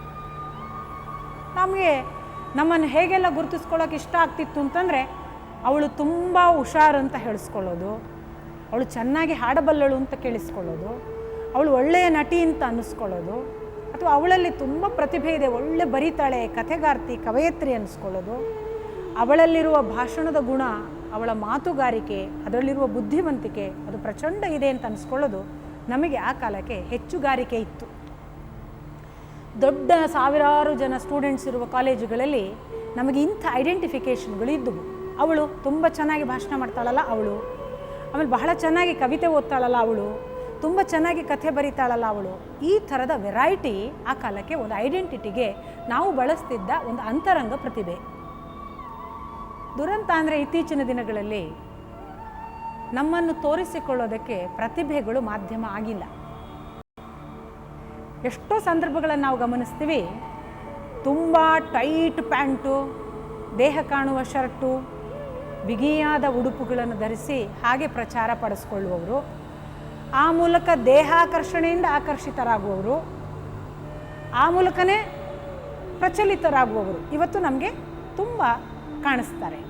ನಮಗೆ ನಮ್ಮನ್ನು ಹೇಗೆಲ್ಲ ಗುರುತಿಸ್ಕೊಳ್ಳೋಕೆ ಇಷ್ಟ ಆಗ್ತಿತ್ತು ಅಂತಂದರೆ, ಅವಳು ತುಂಬ ಹುಷಾರು ಅಂತ ಹೇಳಿಸ್ಕೊಳ್ಳೋದು, ಅವಳು ಚೆನ್ನಾಗಿ ಹಾಡಬಲ್ಲಳು ಅಂತ ಕೇಳಿಸ್ಕೊಳ್ಳೋದು, ಅವಳು ಒಳ್ಳೆಯ ನಟಿ ಅಂತ ಅನ್ನಿಸ್ಕೊಳ್ಳೋದು, ಅಥವಾ ಅವಳಲ್ಲಿ ತುಂಬ ಪ್ರತಿಭೆ ಇದೆ, ಒಳ್ಳೆ ಬರೀತಾಳೆ, ಕಥೆಗಾರ್ತಿ, ಕವಯತ್ರಿ ಅನ್ನಿಸ್ಕೊಳ್ಳೋದು, ಅವಳಲ್ಲಿರುವ ಭಾಷಣದ ಗುಣ, ಅವಳ ಮಾತುಗಾರಿಕೆ, ಅದರಲ್ಲಿರುವ ಬುದ್ಧಿವಂತಿಕೆ ಅದು ಪ್ರಚಂಡ ಇದೆ ಅಂತ ಅನ್ನಿಸ್ಕೊಳ್ಳೋದು ನಮಗೆ ಆ ಕಾಲಕ್ಕೆ ಹೆಚ್ಚುಗಾರಿಕೆ ಇತ್ತು. ದೊಡ್ಡ ಸಾವಿರಾರು ಜನ ಸ್ಟೂಡೆಂಟ್ಸ್ ಇರುವ ಕಾಲೇಜುಗಳಲ್ಲಿ ನಮಗೆ ಇಂಥ ಐಡೆಂಟಿಫಿಕೇಷನ್ಗಳು ಇದ್ದವು. ಅವಳು ತುಂಬ ಚೆನ್ನಾಗಿ ಭಾಷಣ ಮಾಡ್ತಾಳಲ್ಲ ಅವಳು, ಆಮೇಲೆ ಬಹಳ ಚೆನ್ನಾಗಿ ಕವಿತೆ ಓದ್ತಾಳಲ್ಲ ಅವಳು, ತುಂಬ ಚೆನ್ನಾಗಿ ಕಥೆ ಬರೀತಾಳಲ್ಲ ಅವಳು. ಈ ಥರದ ವೆರೈಟಿ ಆ ಕಾಲಕ್ಕೆ ಒಂದು ಐಡೆಂಟಿಟಿಗೆ ನಾವು ಬಳಸ್ತಿದ್ದ ಒಂದು ಅಂತರಂಗ ಪ್ರತಿಭೆ. ದುರಂತ ಅಂದರೆ ಇತ್ತೀಚಿನ ದಿನಗಳಲ್ಲಿ ನಮ್ಮನ್ನು ತೋರಿಸಿಕೊಳ್ಳೋದಕ್ಕೆ ಪ್ರತಿಭೆಗಳು ಮಾಧ್ಯಮ ಆಗಿಲ್ಲ. ಎಷ್ಟೋ ಸಂದರ್ಭಗಳನ್ನು ನಾವು ಗಮನಿಸ್ತೀವಿ, ತುಂಬ ಟೈಟ್ ಪ್ಯಾಂಟು, ದೇಹ ಕಾಣುವ ಶರ್ಟು, ಬಿಗಿಯಾದ ಉಡುಪುಗಳನ್ನು ಧರಿಸಿ ಹಾಗೆ ಪ್ರಚಾರ ಪಡಿಸ್ಕೊಳ್ಳುವವರು, ಆ ಮೂಲಕ ದೇಹಾಕರ್ಷಣೆಯಿಂದ ಆಕರ್ಷಿತರಾಗುವವರು, ಆ ಮೂಲಕನೇ ಪ್ರಚಲಿತರಾಗುವವರು ಇವತ್ತು ನಮಗೆ ತುಂಬ ಕಾಣಿಸ್ತಾರೆ.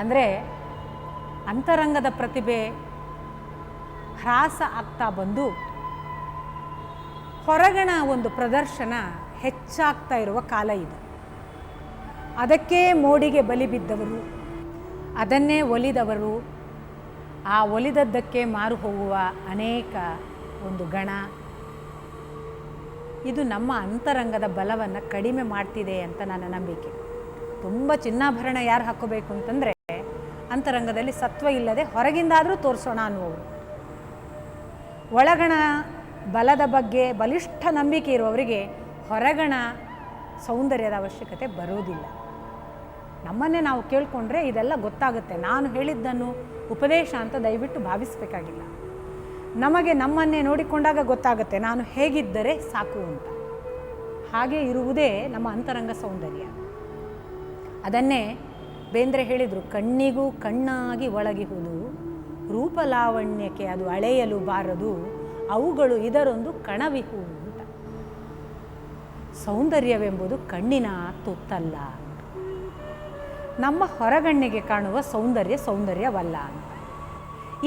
ಅಂದರೆ ಅಂತರಂಗದ ಪ್ರತಿಭೆ ಹ್ರಾಸ ಆಗ್ತಾ ಬಂದು ಹೊರಗಣ ಒಂದು ಪ್ರದರ್ಶನ ಹೆಚ್ಚಾಗ್ತಾ ಇರುವ ಕಾಲ ಇದು. ಅದಕ್ಕೆ ಮೋಡಿಗೆ ಬಲಿ ಬಿದ್ದವರು, ಅದನ್ನೇ ಒಲಿದವರು, ಆ ಒಲಿದದ್ದಕ್ಕೆ ಮಾರು ಹೋಗುವ ಅನೇಕ ಒಂದು ಗಣ, ಇದು ನಮ್ಮ ಅಂತರಂಗದ ಬಲವನ್ನು ಕಡಿಮೆ ಮಾಡ್ತಿದೆ ಅಂತ ನನ್ನ ನಂಬಿಕೆ. ತುಂಬ ಚಿನ್ನಾಭರಣ ಯಾರು ಹಾಕೋಬೇಕು ಅಂತಂದರೆ ಅಂತರಂಗದಲ್ಲಿ ಸತ್ವ ಇಲ್ಲದೆ ಹೊರಗಿಂದಾದರೂ ತೋರಿಸೋಣ ಅನ್ನುವರು. ಒಳಗಣ ಬಲದ ಬಗ್ಗೆ ಬಲಿಷ್ಠ ನಂಬಿಕೆ ಇರುವವರಿಗೆ ಹೊರಗಣ ಸೌಂದರ್ಯದ ಅವಶ್ಯಕತೆ ಬರೋದಿಲ್ಲ. ನಮ್ಮನ್ನೇ ನಾವು ಕೇಳಿಕೊಂಡ್ರೆ ಇದೆಲ್ಲ ಗೊತ್ತಾಗುತ್ತೆ. ನಾನು ಹೇಳಿದ್ದನ್ನು ಉಪದೇಶ ಅಂತ ದಯವಿಟ್ಟು ಭಾವಿಸಬೇಕಾಗಿಲ್ಲ. ನಮಗೆ ನಮ್ಮನ್ನೇ ನೋಡಿಕೊಂಡಾಗ ಗೊತ್ತಾಗುತ್ತೆ ನಾನು ಹೇಗಿದ್ದರೆ ಸಾಕು ಅಂತ. ಹಾಗೆ ಇರುವುದೇ ನಮ್ಮ ಅಂತರಂಗ ಸೌಂದರ್ಯ. ಅದನ್ನೇ ಬೇಂದ್ರೆ ಹೇಳಿದರು, ಕಣ್ಣಿಗೂ ಕಣ್ಣಾಗಿ ಒಳಗಿಹುದು, ರೂಪಲಾವಣ್ಯಕ್ಕೆ ಅದು ಅಳೆಯಲು ಬಾರದು, ಅವುಗಳು ಇದರೊಂದು ಕಣವಿಹು ಅಂತ. ಸೌಂದರ್ಯವೆಂಬುದು ಕಣ್ಣಿನ ತುತ್ತಲ್ಲ. ನಮ್ಮ ಹೊರಗಣ್ಣಿಗೆ ಕಾಣುವ ಸೌಂದರ್ಯವಲ್ಲ ಅಂತ.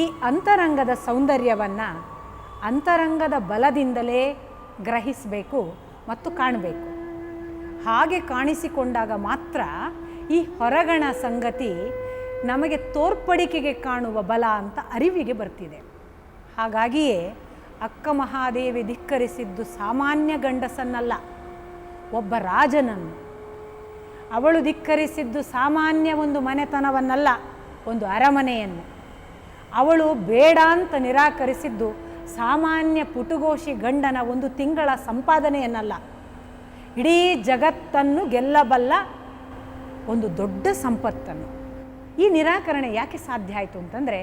ಈ ಅಂತರಂಗದ ಸೌಂದರ್ಯವನ್ನು ಅಂತರಂಗದ ಬಲದಿಂದಲೇ ಗ್ರಹಿಸಬೇಕು ಮತ್ತು ಕಾಣಬೇಕು. ಹಾಗೆ ಕಾಣಿಸಿಕೊಂಡಾಗ ಮಾತ್ರ ಈ ಹೊರಗಣ ಸಂಗತಿ ನಮಗೆ ತೋರ್ಪಡಿಕೆಗೆ ಕಾಣುವ ಬಲ ಅಂತ ಅರಿವಿಗೆ ಬರ್ತಿದೆ. ಹಾಗಾಗಿಯೇ ಅಕ್ಕ ಮಹಾದೇವಿ ಧಿಕ್ಕರಿಸಿದ್ದು ಸಾಮಾನ್ಯ ಗಂಡಸನ್ನಲ್ಲ, ಒಬ್ಬ ರಾಜನನ್ನು. ಅವಳು ಧಿಕ್ಕರಿಸಿದ್ದು ಸಾಮಾನ್ಯ ಒಂದು ಮನೆತನವನ್ನಲ್ಲ, ಒಂದು ಅರಮನೆಯನ್ನು. ಅವಳು ಬೇಡ ಅಂತ ನಿರಾಕರಿಸಿದ್ದು ಸಾಮಾನ್ಯ ಪುಟುಗೋಷಿ ಗಂಡನ ಒಂದು ತಿಂಗಳ ಸಂಪಾದನೆಯನ್ನಲ್ಲ, ಇಡೀ ಜಗತ್ತನ್ನು ಗೆಲ್ಲಬಲ್ಲ ಒಂದು ದೊಡ್ಡ ಸಂಪತ್ತನ್ನು. ಈ ನಿರಾಕರಣೆ ಯಾಕೆ ಸಾಧ್ಯ ಆಯಿತು ಅಂತಂದರೆ,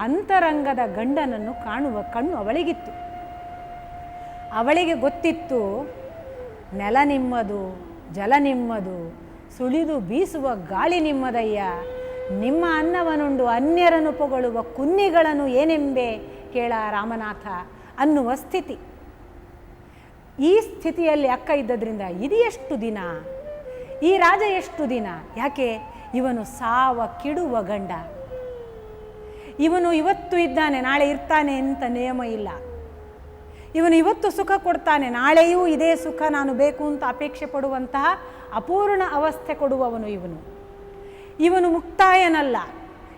ಅಂತರಂಗದ ಗಂಡನನ್ನು ಕಾಣುವ ಕಣ್ಣು ಅವಳಿಗಿತ್ತು. ಅವಳಿಗೆ ಗೊತ್ತಿತ್ತು, ನೆಲ ನಿಮ್ಮದು, ಜಲ ನಿಮ್ಮದು, ಸುಳಿದು ಬೀಸುವ ಗಾಳಿ ನಿಮ್ಮದಯ್ಯ, ನಿಮ್ಮ ಅನ್ನವನುಂಡು ಅನ್ಯರನ್ನು ಪೊಗಳುವ ಕುನ್ನಿಗಳನ್ನು ಏನೆಂಬೆ ಕೇಳ ರಾಮನಾಥ ಅನ್ನುವ ಸ್ಥಿತಿ. ಈ ಸ್ಥಿತಿಯಲ್ಲಿ ಅಕ್ಕ ಇದ್ದದ್ರಿಂದ ಇದು ಎಷ್ಟು ದಿನ, ಈ ರಾಜ ಎಷ್ಟು ದಿನ? ಯಾಕೆ? ಇವನು ಸಾವ ಕಿಡುವ ಗಂಡ. ಇವನು ಇವತ್ತು ಇದ್ದಾನೆ, ನಾಳೆ ಇರ್ತಾನೆ ಅಂತ ನಿಯಮ ಇಲ್ಲ. ಇವನು ಇವತ್ತು ಸುಖ ಕೊಡ್ತಾನೆ, ನಾಳೆಯೂ ಇದೇ ಸುಖ ನಾನು ಬೇಕು ಅಂತ ಅಪೇಕ್ಷೆ ಪಡುವಂತಹ ಅಪೂರ್ಣ ಅವಸ್ಥೆ ಕೊಡುವವನು ಇವನು. ಇವನು ಮುಕ್ತಾಯನಲ್ಲ,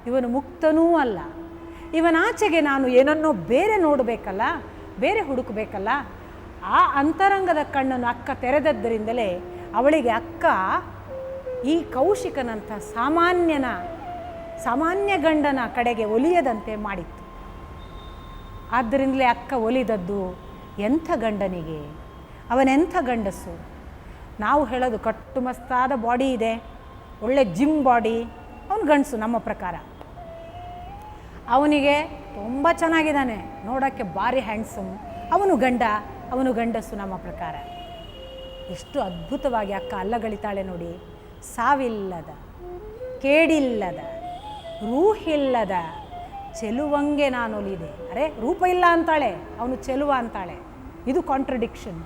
ಇವನು ಮುಕ್ತನೂ ಅಲ್ಲ. ಇವನಾಚೆಗೆ ನಾನು ಏನನ್ನೋ ಬೇರೆ ನೋಡಬೇಕಲ್ಲ, ಬೇರೆ ಹುಡುಕಬೇಕಲ್ಲ. ಆ ಅಂತರಂಗದ ಕಣ್ಣನ್ನು ಅಕ್ಕ ತೆರೆದದ್ದರಿಂದಲೇ ಅವಳಿಗೆ ಅಕ್ಕ ಈ ಕೌಶಿಕನಂಥ ಸಾಮಾನ್ಯ ಗಂಡನ ಕಡೆಗೆ ಒಲಿಯದಂತೆ ಮಾಡಿತ್ತು. ಆದ್ದರಿಂದಲೇ ಅಕ್ಕ ಒಲಿದದ್ದು ಎಂಥ ಗಂಡನಿಗೆ, ಅವನೆಂಥ ಗಂಡಸು. ನಾವು ಹೇಳೋದು ಕಟ್ಟುಮಸ್ತಾದ ಬಾಡಿ ಇದೆ, ಒಳ್ಳೆ ಜಿಮ್ ಬಾಡಿ, ಅವನು ಗಂಡಸು ನಮ್ಮ ಪ್ರಕಾರ. ಅವನಿಗೆ ತುಂಬ ಚೆನ್ನಾಗಿದ್ದಾನೆ, ನೋಡೋಕ್ಕೆ ಭಾರಿ ಹ್ಯಾಂಡ್ಸಮ್, ಅವನು ಗಂಡಸು ನಮ್ಮ ಪ್ರಕಾರ. ಎಷ್ಟು ಅದ್ಭುತವಾಗಿ ಅಕ್ಕ ಅಲ್ಲಗಳಿತಾಳೆ ನೋಡಿ. ಸಾವಿಲ್ಲದ, ಕೇಡಿಲ್ಲದ, ರೂಹಿಲ್ಲದ, ಚೆಲುವಂಗೆ ನಾನೊಲಿದೆ. ಅರೆ ರೂಪ ಇಲ್ಲ ಅಂತಾಳೆ, ಅವನು ಚೆಲುವ ಅಂತಾಳೆ. ಇದು ಕಾಂಟ್ರಡಿಕ್ಷನ್.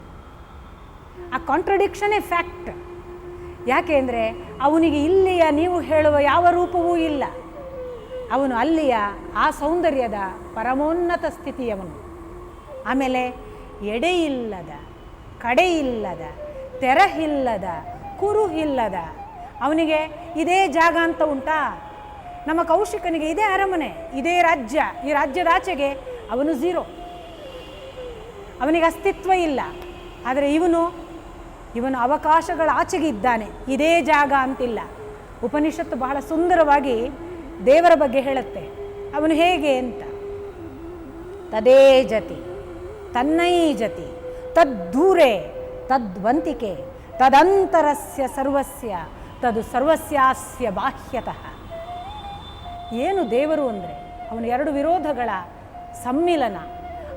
ಆ ಕಾಂಟ್ರಡಿಕ್ಷನ್ನೇ ಫ್ಯಾಕ್ಟ್. ಯಾಕೆ ಅಂದರೆ ಅವನಿಗೆ ಇಲ್ಲಿಯ ನೀವು ಹೇಳುವ ಯಾವ ರೂಪವೂ ಇಲ್ಲ. ಅವನು ಅಲ್ಲಿಯ ಆ ಸೌಂದರ್ಯದ ಪರಮೋನ್ನತ ಸ್ಥಿತಿಯವನು. ಆಮೇಲೆ ಎಡೆಯಿಲ್ಲದ, ಕಡೆಯಿಲ್ಲದ, ತೆರಹಿಲ್ಲದ, ಕುರುಹಿಲ್ಲದ, ಅವನಿಗೆ ಇದೇ ಜಾಗ ಅಂತ ಉಂಟಾ? ನಮ್ಮ ಕೌಶಿಕನಿಗೆ ಇದೇ ಅರಮನೆ, ಇದೇ ರಾಜ್ಯ, ಈ ರಾಜ್ಯದಾಚೆಗೆ ಅವನು ಝೀರೋ, ಅವನಿಗೆ ಅಸ್ತಿತ್ವ ಇಲ್ಲ. ಆದರೆ ಇವನು ಅವಕಾಶಗಳ ಆಚೆಗೆ ಇದ್ದಾನೆ, ಇದೇ ಜಾಗ ಅಂತಿಲ್ಲ. ಉಪನಿಷತ್ತು ಬಹಳ ಸುಂದರವಾಗಿ ದೇವರ ಬಗ್ಗೆ ಹೇಳುತ್ತೆ. ಅವನು ಹೇಗೆ ಅಂತ, ತದೇ ಜತಿ ತನ್ನೈ ಜತಿ ತದ್ದೂರೇ ತದ್ವಂತಿಕೆ ತದಂತರಸ್ಯ ಸರ್ವಸ್ಯ ತದು ಸರ್ವಸ್ಯಾಸ್ಯ ಬಾಹ್ಯತಃ. ಏನು ದೇವರು ಅಂದರೆ ಅವನು ಎರಡು ವಿರೋಧಗಳ ಸಮ್ಮಿಲನ.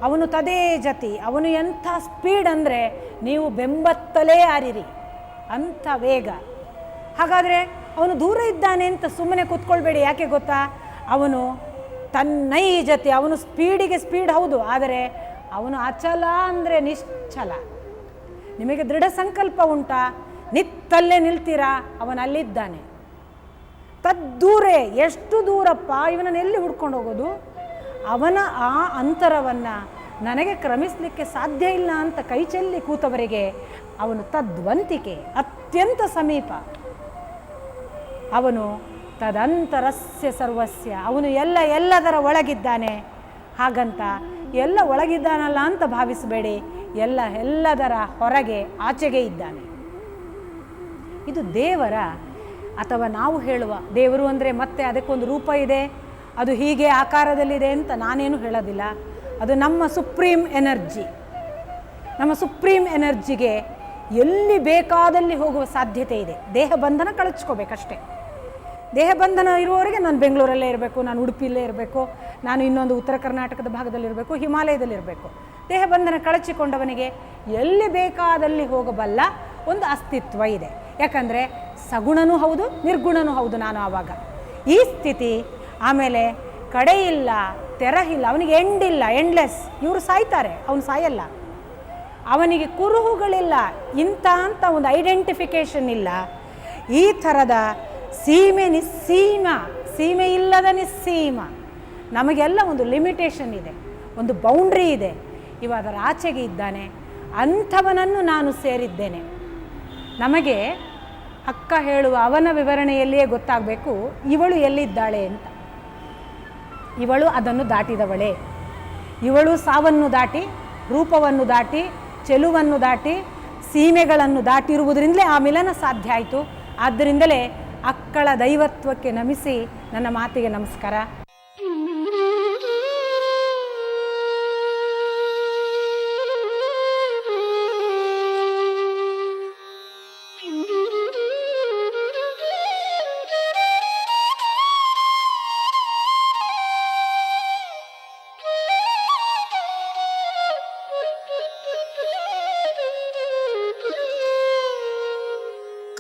ಅವನು ತದೇ ಜತಿ, ಅವನು ಎಂಥ ಸ್ಪೀಡ್ ಅಂದರೆ ನೀವು ಬೆಂಬತ್ತಲೇ ಆರಿರಿ, ಅಂಥ ವೇಗ. ಹಾಗಾದರೆ ಅವನು ದೂರ ಇದ್ದಾನೆ ಅಂತ ಸುಮ್ಮನೆ ಕೂತ್ಕೊಳ್ಬೇಡಿ. ಯಾಕೆ ಗೊತ್ತಾ? ಅವನು ತನ್ನೈ ಜತಿ, ಅವನು ಸ್ಪೀಡಿಗೆ ಸ್ಪೀಡ್ ಹೌದು, ಆದರೆ ಅವನು ಅಚಲ ಅಂದರೆ ನಿಶ್ಚಲ. ನಿಮಗೆ ದೃಢ ಸಂಕಲ್ಪ ಉಂಟಾ? ನಿತ್ತಲ್ಲೇ ನಿಲ್ತೀರಾ? ಅವನಲ್ಲಿದ್ದಾನೆ. ತದ್ದೂರೇ, ಎಷ್ಟು ದೂರಪ್ಪ, ಇವನನ್ನು ಎಲ್ಲಿ ಹುಡ್ಕೊಂಡು ಹೋಗೋದು? ಅವನ ಆ ಅಂತರವನ್ನು ನನಗೆ ಕ್ರಮಿಸಲಿಕ್ಕೆ ಸಾಧ್ಯ ಇಲ್ಲ ಅಂತ ಕೈಚೆಲ್ಲಿ ಕೂತವರಿಗೆ ಅವನು ತದ್ವಂತಿಕೆ, ಅತ್ಯಂತ ಸಮೀಪ. ಅವನು ತದಂತರಸ್ಯ ಸರ್ವಸ್ಯ, ಅವನು ಎಲ್ಲದರ ಒಳಗಿದ್ದಾನೆ. ಹಾಗಂತ ಎಲ್ಲ ಒಳಗಿದ್ದಾನಲ್ಲ ಅಂತ ಭಾವಿಸಬೇಡಿ, ಎಲ್ಲದರ ಹೊರಗೆ ಆಚೆಗೆ ಇದ್ದಾನೆ. ಇದು ದೇವರ, ಅಥವಾ ನಾವು ಹೇಳುವ ದೇವರು ಅಂದರೆ ಮತ್ತೆ ಅದಕ್ಕೊಂದು ರೂಪ ಇದೆ, ಅದು ಹೀಗೆ ಆಕಾರದಲ್ಲಿದೆ ಅಂತ ನಾನೇನು ಹೇಳೋದಿಲ್ಲ. ಅದು ನಮ್ಮ ಸುಪ್ರೀಂ ಎನರ್ಜಿ. ನಮ್ಮ ಸುಪ್ರೀಂ ಎನರ್ಜಿಗೆ ಎಲ್ಲಿ ಬೇಕಾದಲ್ಲಿ ಹೋಗುವ ಸಾಧ್ಯತೆ ಇದೆ. ದೇಹ ಬಂಧನ ಕಳಚ್ಕೋಬೇಕಷ್ಟೆ. ದೇಹ ಬಂಧನ ಇರುವವರೆಗೆ ನಾನು ಬೆಂಗಳೂರಲ್ಲೇ ಇರಬೇಕು, ನಾನು ಉಡುಪಿಯಲ್ಲೇ ಇರಬೇಕು, ನಾನು ಇನ್ನೊಂದು ಉತ್ತರ ಕರ್ನಾಟಕದ ಭಾಗದಲ್ಲಿರಬೇಕು, ಹಿಮಾಲಯದಲ್ಲಿರಬೇಕು. ದೇಹ ಬಂಧನ ಕಳಚಿಕೊಂಡವನಿಗೆ ಎಲ್ಲಿ ಬೇಕಾದಲ್ಲಿ ಹೋಗಬಲ್ಲ ಒಂದು ಅಸ್ತಿತ್ವ ಇದೆ. ಯಾಕಂದರೆ ಸಗುಣನೂ ಹೌದು, ನಿರ್ಗುಣನೂ ಹೌದು ನಾನು ಆವಾಗ. ಈ ಸ್ಥಿತಿ. ಆಮೇಲೆ ಕಡೆಯಿಲ್ಲ, ತೆರಹಿಲ್ಲ, ಅವನಿಗೆ ಎಂಡಿಲ್ಲ, ಎಂಡ್ಲೆಸ್. ಇವರು ಸಾಯ್ತಾರೆ, ಅವನು ಸಾಯಲ್ಲ. ಅವನಿಗೆ ಕುರುಹುಗಳಿಲ್ಲ, ಇಂಥ ಅಂತ ಒಂದು ಐಡೆಂಟಿಫಿಕೇಷನ್ ಇಲ್ಲ. ಈ ಥರದ ಸೀಮೆ ನಿಸ್ಸೀಮ, ಸೀಮೆ ಇಲ್ಲದ ನಿಸ್ಸೀಮ. ನಮಗೆಲ್ಲ ಒಂದು ಲಿಮಿಟೇಷನ್ ಇದೆ, ಒಂದು ಬೌಂಡ್ರಿ ಇದೆ. ಅದರ ಆಚೆಗೆ ಇದ್ದಾನೆ. ಅಂಥವನನ್ನು ನಾನು ಸೇರಿದ್ದೇನೆ. ನಮಗೆ ಅಕ್ಕ ಹೇಳುವ ಅವನ ವಿವರಣೆಯಲ್ಲಿಯೇ ಗೊತ್ತಾಗಬೇಕು ಇವಳು ಎಲ್ಲಿದ್ದಾಳೆ ಅಂತ. ಇವಳು ಅದನ್ನು ದಾಟಿದವಳೆ. ಇವಳು ಸಾವನ್ನು ದಾಟಿ, ರೂಪವನ್ನು ದಾಟಿ, ಚೆಲುವನ್ನು ದಾಟಿ, ಸೀಮೆಗಳನ್ನು ದಾಟಿರುವುದರಿಂದಲೇ ಆ ಮಿಲನ ಸಾಧ್ಯ ಆಯಿತು. ಆದ್ದರಿಂದಲೇ ಅಕ್ಕಳ ದೈವತ್ವಕ್ಕೆ ನಮಿಸಿ ನನ್ನ ಮಾತಿಗೆ ನಮಸ್ಕಾರ.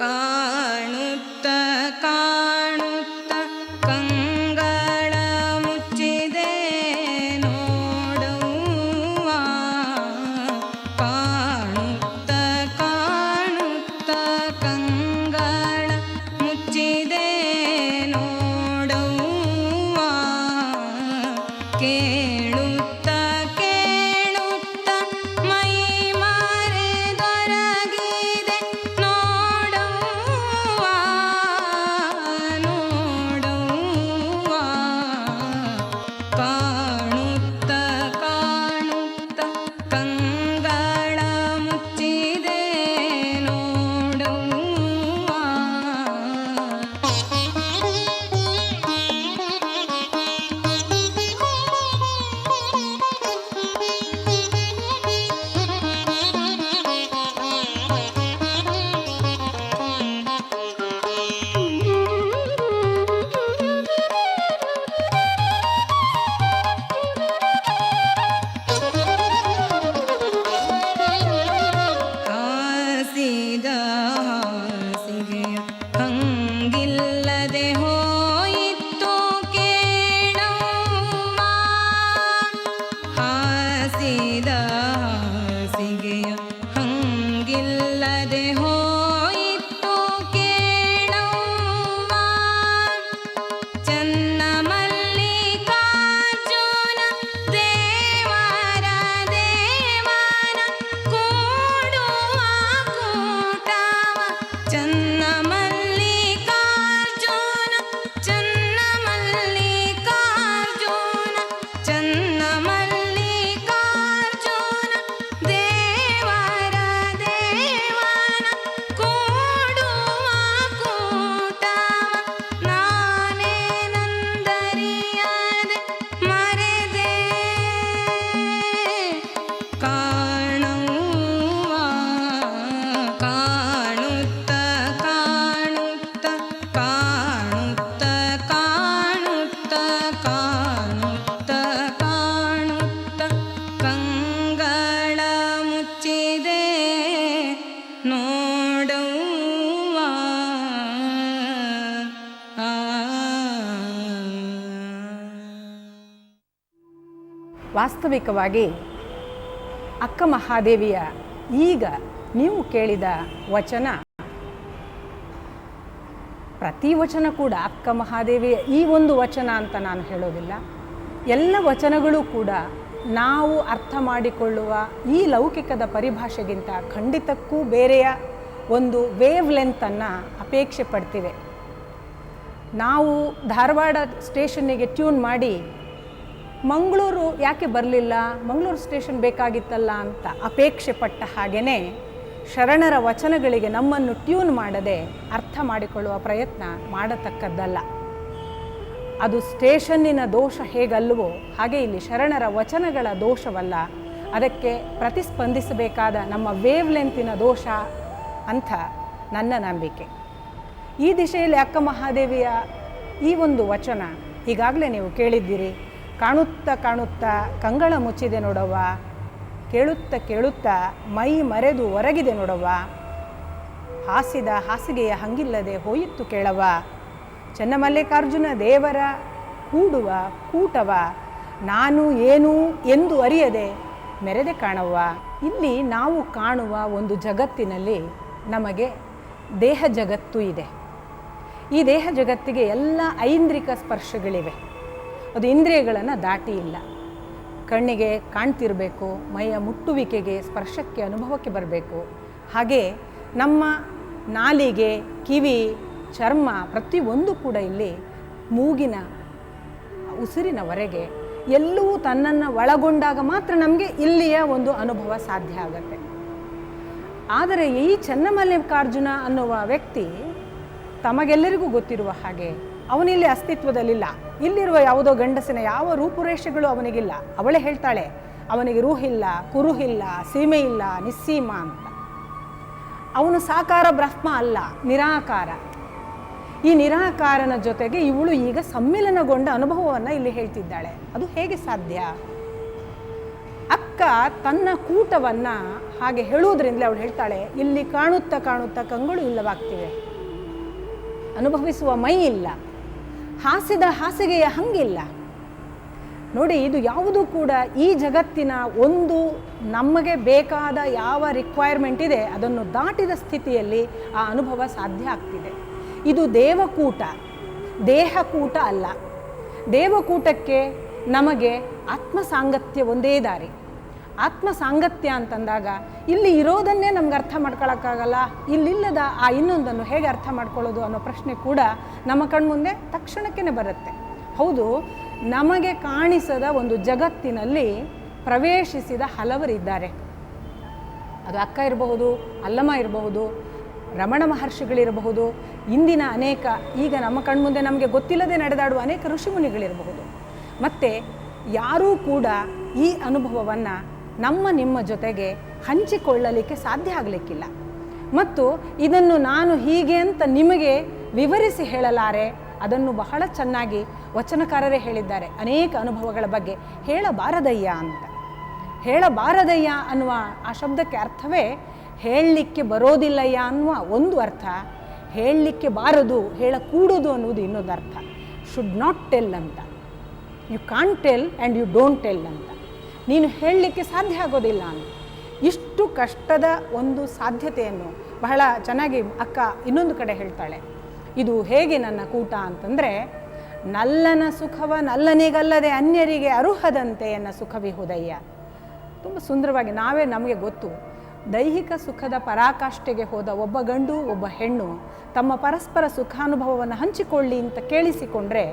ಕಾಣುತ್ತ ಕಾಣುತ್ತ ಕಂಗಳ ವಾಸ್ತವಿಕವಾಗಿ ಅಕ್ಕ ಮಹಾದೇವಿಯ ಈಗ ನೀವು ಕೇಳಿದ ವಚನ, ಪ್ರತಿ ವಚನ ಕೂಡ ಅಕ್ಕ ಮಹಾದೇವಿಯ ಈ ಒಂದು ವಚನ ಅಂತ ನಾನು ಹೇಳೋದಿಲ್ಲ. ಎಲ್ಲ ವಚನಗಳು ಕೂಡ ನಾವು ಅರ್ಥ ಮಾಡಿಕೊಳ್ಳುವ ಈ ಲೌಕಿಕದ ಪರಿಭಾಷೆಗಿಂತ ಖಂಡಿತಕ್ಕೂ ಬೇರೆಯ ಒಂದು ವೇವ್ ಲೆಂತನ್ನು ಅಪೇಕ್ಷೆ ಪಡ್ತಿವೆ. ನಾವು ಧಾರವಾಡ ಸ್ಟೇಷನ್ನಿಗೆ ಟ್ಯೂನ್ ಮಾಡಿ ಮಂಗಳೂರು ಯಾಕೆ ಬರಲಿಲ್ಲ, ಮಂಗಳೂರು ಸ್ಟೇಷನ್ ಬೇಕಾಗಿತ್ತಲ್ಲ ಅಂತ ಅಪೇಕ್ಷೆ ಪಟ್ಟ ಹಾಗೆಯೇ ಶರಣರ ವಚನಗಳಿಗೆ ನಮ್ಮನ್ನು ಟ್ಯೂನ್ ಮಾಡದೆ ಅರ್ಥ ಮಾಡಿಕೊಳ್ಳುವ ಪ್ರಯತ್ನ ಮಾಡತಕ್ಕದ್ದಲ್ಲ. ಅದು ಸ್ಟೇಷನ್ನಿನ ದೋಷ ಹೇಗಲ್ವೋ ಹಾಗೆ ಇಲ್ಲಿ ಶರಣರ ವಚನಗಳ ದೋಷವಲ್ಲ, ಅದಕ್ಕೆ ಪ್ರತಿಸ್ಪಂದಿಸಬೇಕಾದ ನಮ್ಮ ವೇವ್ ಲೆಂತಿನ ದೋಷ ಅಂತ ನನ್ನ ನಂಬಿಕೆ. ಈ ದಿಶೆಯಲ್ಲಿ ಅಕ್ಕ ಮಹಾದೇವಿಯ ಈ ಒಂದು ವಚನ ಈಗಾಗಲೇ ನೀವು ಕೇಳಿದ್ದೀರಿ. ಕಾಣುತ್ತಾ ಕಾಣುತ್ತಾ ಕಂಗಳ ಮುಚ್ಚಿದೆ ನೋಡವ್ವ, ಕೇಳುತ್ತಾ ಕೇಳುತ್ತಾ ಮೈ ಮರೆದು ಹೊರಗಿದೆ ನೋಡವ್ವ, ಹಾಸಿದ ಹಾಸಿಗೆಯ ಹಂಗಿಲ್ಲದೆ ಹೋಯಿತು ಕೇಳವ, ಚನ್ನಮಲ್ಲಿಕಾರ್ಜುನ ದೇವರ ಕೂಡುವ ಕೂಟವ, ನಾನು ಏನು ಎಂದು ಅರಿಯದೆ ಮೆರೆದೆ ಕಾಣವ್ವ. ಇಲ್ಲಿ ನಾವು ಕಾಣುವ ಒಂದು ಜಗತ್ತಿನಲ್ಲಿ ನಮಗೆ ದೇಹ ಜಗತ್ತು ಇದೆ. ಈ ದೇಹ ಜಗತ್ತಿಗೆ ಎಲ್ಲ ಐಂದ್ರಿಕ ಸ್ಪರ್ಶಗಳಿವೆ. ಅದು ಇಂದ್ರಿಯಗಳನ್ನು ದಾಟಿ ಇಲ್ಲ. ಕಣ್ಣಿಗೆ ಕಾಣ್ತಿರಬೇಕು, ಮೈಯ ಮುಟ್ಟುವಿಕೆಗೆ, ಸ್ಪರ್ಶಕ್ಕೆ, ಅನುಭವಕ್ಕೆ ಬರಬೇಕು. ಹಾಗೆ ನಮ್ಮ ನಾಲಿಗೆ, ಕಿವಿ, ಚರ್ಮ ಪ್ರತಿಯೊಂದು ಕೂಡ ಇಲ್ಲಿ ಮೂಗಿನ ಉಸಿರಿನವರೆಗೆ ಎಲ್ಲವೂ ತನ್ನನ್ನು ಒಳಗೊಂಡಾಗ ಮಾತ್ರ ನಮಗೆ ಇಲ್ಲಿಯ ಒಂದು ಅನುಭವ ಸಾಧ್ಯ ಆಗುತ್ತೆ. ಆದರೆ ಈ ಚನ್ನಮಲ್ಲಿಕಾರ್ಜುನ ಅನ್ನುವ ವ್ಯಕ್ತಿ ತಮಗೆಲ್ಲರಿಗೂ ಗೊತ್ತಿರುವ ಹಾಗೆ ಅವನಿಲ್ಲಿ ಅಸ್ತಿತ್ವದಲ್ಲಿಲ್ಲ. ಇಲ್ಲಿರುವ ಯಾವುದೋ ಗಂಡಸಿನ ಯಾವ ರೂಪುರೇಷೆಗಳು ಅವನಿಗಿಲ್ಲ. ಅವಳೇ ಹೇಳ್ತಾಳೆ, ಅವನಿಗೆ ರೂಹಿಲ್ಲ, ಕುರುಹಿಲ್ಲ, ಸೀಮೆ ಇಲ್ಲ, ನಿಸ್ಸೀಮ ಅಂತ. ಅವನು ಸಾಕಾರ ಬ್ರಹ್ಮ ಅಲ್ಲ, ನಿರಾಕಾರ. ಈ ನಿರಾಕಾರನ ಜೊತೆಗೆ ಇವಳು ಈಗ ಸಮ್ಮಿಲನಗೊಂಡ ಅನುಭವವನ್ನು ಇಲ್ಲಿ ಹೇಳ್ತಿದ್ದಾಳೆ. ಅದು ಹೇಗೆ ಸಾಧ್ಯ? ಅಕ್ಕ ತನ್ನ ಕೂಟವನ್ನು ಹಾಗೆ ಹೇಳುವುದರಿಂದಲೇ ಅವಳು ಹೇಳ್ತಾಳೆ, ಇಲ್ಲಿ ಕಾಣುತ್ತಾ ಕಾಣುತ್ತಾ ಕಂಗಳು ಇಲ್ಲವಾಗ್ತಿವೆ, ಅನುಭವಿಸುವ ಮೈ ಇಲ್ಲ, ಹಾಸಿದ ಹಾಸಿಗೆಯ ಹಂಗಿಲ್ಲ. ನೋಡಿ, ಇದು ಯಾವುದೂ ಕೂಡ ಈ ಜಗತ್ತಿನ ಒಂದು ನಮಗೆ ಬೇಕಾದ ಯಾವ ರಿಕ್ವೈರ್ಮೆಂಟ್ ಇದೆ ಅದನ್ನು ದಾಟಿದ ಸ್ಥಿತಿಯಲ್ಲಿ ಆ ಅನುಭವ ಸಾಧ್ಯ ಆಗ್ತಿದೆ. ಇದು ದೇವಕೂಟ, ದೇಹಕೂಟ ಅಲ್ಲ. ದೇವಕೂಟಕ್ಕೆ ನಮಗೆ ಆತ್ಮ ಸಾಂಗತ್ಯ ಒಂದೇ ದಾರಿ. ಆತ್ಮ ಸಾಂಗತ್ಯ ಅಂತಂದಾಗ ಇಲ್ಲಿ ಇರೋದನ್ನೇ ನಮ್ಗೆ ಅರ್ಥ ಮಾಡ್ಕೊಳಕ್ಕಾಗಲ್ಲ, ಇಲ್ಲಿಲ್ಲದ ಆ ಇನ್ನೊಂದನ್ನು ಹೇಗೆ ಅರ್ಥ ಮಾಡ್ಕೊಳ್ಳೋದು ಅನ್ನೋ ಪ್ರಶ್ನೆ ಕೂಡ ನಮ್ಮ ಕಣ್ಮುಂದೆ ತಕ್ಷಣಕ್ಕೇ ಬರುತ್ತೆ. ಹೌದು, ನಮಗೆ ಕಾಣಿಸದ ಒಂದು ಜಗತ್ತಿನಲ್ಲಿ ಪ್ರವೇಶಿಸಿದ ಹಲವರಿದ್ದಾರೆ. ಅದು ಅಕ್ಕ ಇರಬಹುದು, ಅಲ್ಲಮ್ಮ ಇರಬಹುದು, ರಮಣ ಮಹರ್ಷಿಗಳಿರಬಹುದು, ಇಂದಿನ ಅನೇಕ ಈಗ ನಮ್ಮ ಕಣ್ಮುಂದೆ ನಮಗೆ ಗೊತ್ತಿಲ್ಲದೆ ನಡೆದಾಡುವ ಅನೇಕ ಋಷಿಮುನಿಗಳಿರಬಹುದು. ಮತ್ತು ಯಾರೂ ಕೂಡ ಈ ಅನುಭವವನ್ನು ನಮ್ಮ ನಿಮ್ಮ ಜೊತೆಗೆ ಹಂಚಿಕೊಳ್ಳಲಿಕ್ಕೆ ಸಾಧ್ಯ ಆಗಲಿಕ್ಕಿಲ್ಲ. ಮತ್ತು ಇದನ್ನು ನಾನು ಹೀಗೆ ಅಂತ ನಿಮಗೆ ವಿವರಿಸಿ ಹೇಳಲಾರೆ. ಅದನ್ನು ಬಹಳ ಚೆನ್ನಾಗಿ ವಚನಕಾರರೇ ಹೇಳಿದ್ದಾರೆ ಅನೇಕ ಅನುಭವಗಳ ಬಗ್ಗೆ. ಹೇಳಬಾರದಯ್ಯ ಅಂತ. ಹೇಳಬಾರದಯ್ಯ ಅನ್ನುವ ಆ ಶಬ್ದಕ್ಕೆ ಅರ್ಥವೇ ಹೇಳಲಿಕ್ಕೆ ಬರೋದಿಲ್ಲಯ್ಯ ಅನ್ನುವ ಒಂದು ಅರ್ಥ, ಹೇಳಲಿಕ್ಕೆ ಬಾರದು, ಹೇಳಕೂಡದು ಅನ್ನುವುದು ಇನ್ನೊಂದು ಅರ್ಥ. ಶುಡ್ ನಾಟ್ ಟೆಲ್ ಅಂತ. You can't tell and you don't tell ಅಂತ. ನೀನು ಹೇಳಲಿಕ್ಕೆ ಸಾಧ್ಯ ಆಗೋದಿಲ್ಲ ಅಂತ. ಇಷ್ಟು ಕಷ್ಟದ ಒಂದು ಸಾಧ್ಯತೆಯನ್ನು ಬಹಳ ಚೆನ್ನಾಗಿ ಅಕ್ಕ ಇನ್ನೊಂದು ಕಡೆ ಹೇಳ್ತಾಳೆ. ಇದು ಹೇಗೆ ನನ್ನ ಕೂಟ ಅಂತಂದರೆ, ನಲ್ಲನ ಸುಖವ ನಲ್ಲನಿಗಲ್ಲದೆ ಅನ್ಯರಿಗೆ ಅರುಹದಂತೆ ಎನ್ನ ಸುಖವಿಹುದಯ್ಯ. ತುಂಬ ಸುಂದರವಾಗಿ ನಮಗೆ ಗೊತ್ತು, ದೈಹಿಕ ಸುಖದ ಪರಾಕಾಷ್ಠೆಗೆ ಹೋದ ಒಬ್ಬ ಗಂಡು ಒಬ್ಬ ಹೆಣ್ಣು ತಮ್ಮ ಪರಸ್ಪರ ಸುಖಾನುಭವವನ್ನು ಹಂಚಿಕೊಳ್ಳಿ ಅಂತ ಕೇಳಿಸಿಕೊಂಡ್ರೆ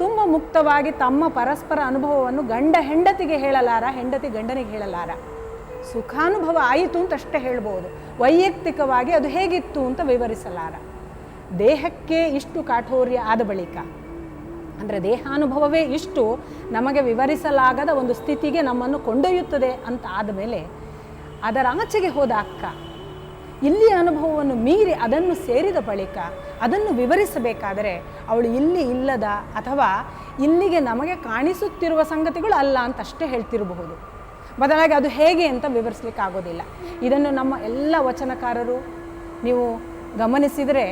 ತುಂಬ ಮುಕ್ತವಾಗಿ ತಮ್ಮ ಪರಸ್ಪರ ಅನುಭವವನ್ನು ಗಂಡ ಹೆಂಡತಿಗೆ ಹೇಳಲಾರ, ಹೆಂಡತಿ ಗಂಡನಿಗೆ ಹೇಳಲಾರ. ಸುಖಾನುಭವ ಆಯಿತು ಅಂತ ಅಷ್ಟೇ ಹೇಳ್ಬೋದು, ವೈಯಕ್ತಿಕವಾಗಿ ಅದು ಹೇಗಿತ್ತು ಅಂತ ವಿವರಿಸಲಾರ. ದೇಹಕ್ಕೆ ಇಷ್ಟು ಕಾಠೋರ್ಯ ಆದ ಬಳಿಕ, ಅಂದರೆ ದೇಹಾನುಭವವೇ ಇಷ್ಟು ನಮಗೆ ವಿವರಿಸಲಾಗದ ಒಂದು ಸ್ಥಿತಿಗೆ ನಮ್ಮನ್ನು ಕೊಂಡೊಯ್ಯುತ್ತದೆ ಅಂತ ಆದಮೇಲೆ ಅದರ ಆಚೆಗೆ ಹೋದ ಅಕ್ಕ ಇಲ್ಲಿ ಅನುಭವವನ್ನು ಮೀರಿ ಅದನ್ನು ಸೇರಿದ ಬಳಿಕ ಅದನ್ನು ವಿವರಿಸಬೇಕಾದರೆ ಅವಳು ಇಲ್ಲಿ ಇಲ್ಲದ ಅಥವಾ ಇಲ್ಲಿಗೆ ನಮಗೆ ಕಾಣಿಸುತ್ತಿರುವ ಸಂಗತಿಗಳು ಅಲ್ಲ ಅಂತ ಅಷ್ಟೇ ಹೇಳ್ತಿರಬಹುದು. ಬದಲಾಗಿ ಅದು ಹೇಗೆ ಅಂತ ವಿವರಿಸಲಿಕ್ಕೆ ಆಗೋದಿಲ್ಲ. ಇದನ್ನು ನಮ್ಮ ಎಲ್ಲ ವಚನಕಾರರು ನೀವು ಗಮನಿಸಿದರೆ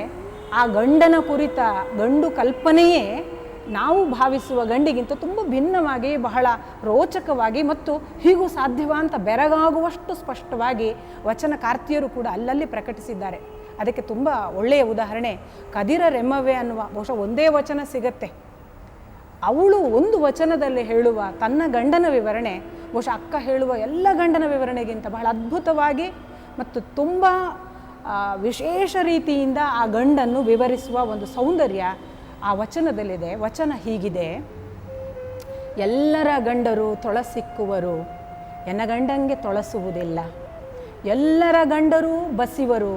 ಆ ಗಂಡನ ಕುರಿತ ಗಂಡು ಕಲ್ಪನೆಯೇ ನಾವು ಭಾವಿಸುವ ಗಂಡಿಗಿಂತ ತುಂಬ ಭಿನ್ನವಾಗಿ ಬಹಳ ರೋಚಕವಾಗಿ ಮತ್ತು ಹೀಗೂ ಸಾಧ್ಯವಾ ಅಂತ ಬೆರಗಾಗುವಷ್ಟು ಸ್ಪಷ್ಟವಾಗಿ ವಚನಕಾರ್ತಿಯರು ಕೂಡ ಅಲ್ಲಲ್ಲಿ ಪ್ರಕಟಿಸಿದ್ದಾರೆ. ಅದಕ್ಕೆ ತುಂಬ ಒಳ್ಳೆಯ ಉದಾಹರಣೆ ಕದಿರ ರೆಮ್ಮವೆ ಅನ್ನುವ ಬಹುಶಃ ಒಂದೇ ವಚನ ಸಿಗತ್ತೆ. ಅವಳು ಒಂದು ವಚನದಲ್ಲಿ ಹೇಳುವ ತನ್ನ ಗಂಡನ ವಿವರಣೆ ಬಹುಶಃ ಅಕ್ಕ ಹೇಳುವ ಎಲ್ಲ ಗಂಡನ ವಿವರಣೆಗಿಂತ ಬಹಳ ಅದ್ಭುತವಾಗಿ ಮತ್ತು ತುಂಬ ವಿಶೇಷ ರೀತಿಯಿಂದ ಆ ಗಂಡನ್ನು ವಿವರಿಸುವ ಒಂದು ಸೌಂದರ್ಯ ಆ ವಚನದಲ್ಲಿದೆ. ವಚನ ಹೀಗಿದೆ: ಎಲ್ಲರ ಗಂಡರು ತೊಳಸಿಕ್ಕುವರು, ಎನಗಂಡಂಗೆ ತೊಳಸುವುದಿಲ್ಲ. ಎಲ್ಲರ ಗಂಡರು ಬಸಿವರು,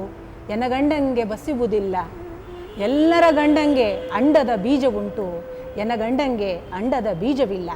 ಎನಗಂಡಂಗೆ ಬಸಿಯುವುದಿಲ್ಲ. ಎಲ್ಲರ ಗಂಡಂಗೆ ಅಂಡದ ಬೀಜವುಂಟು, ಎನಗಂಡಂಗೆ ಅಂಡದ ಬೀಜವಿಲ್ಲ.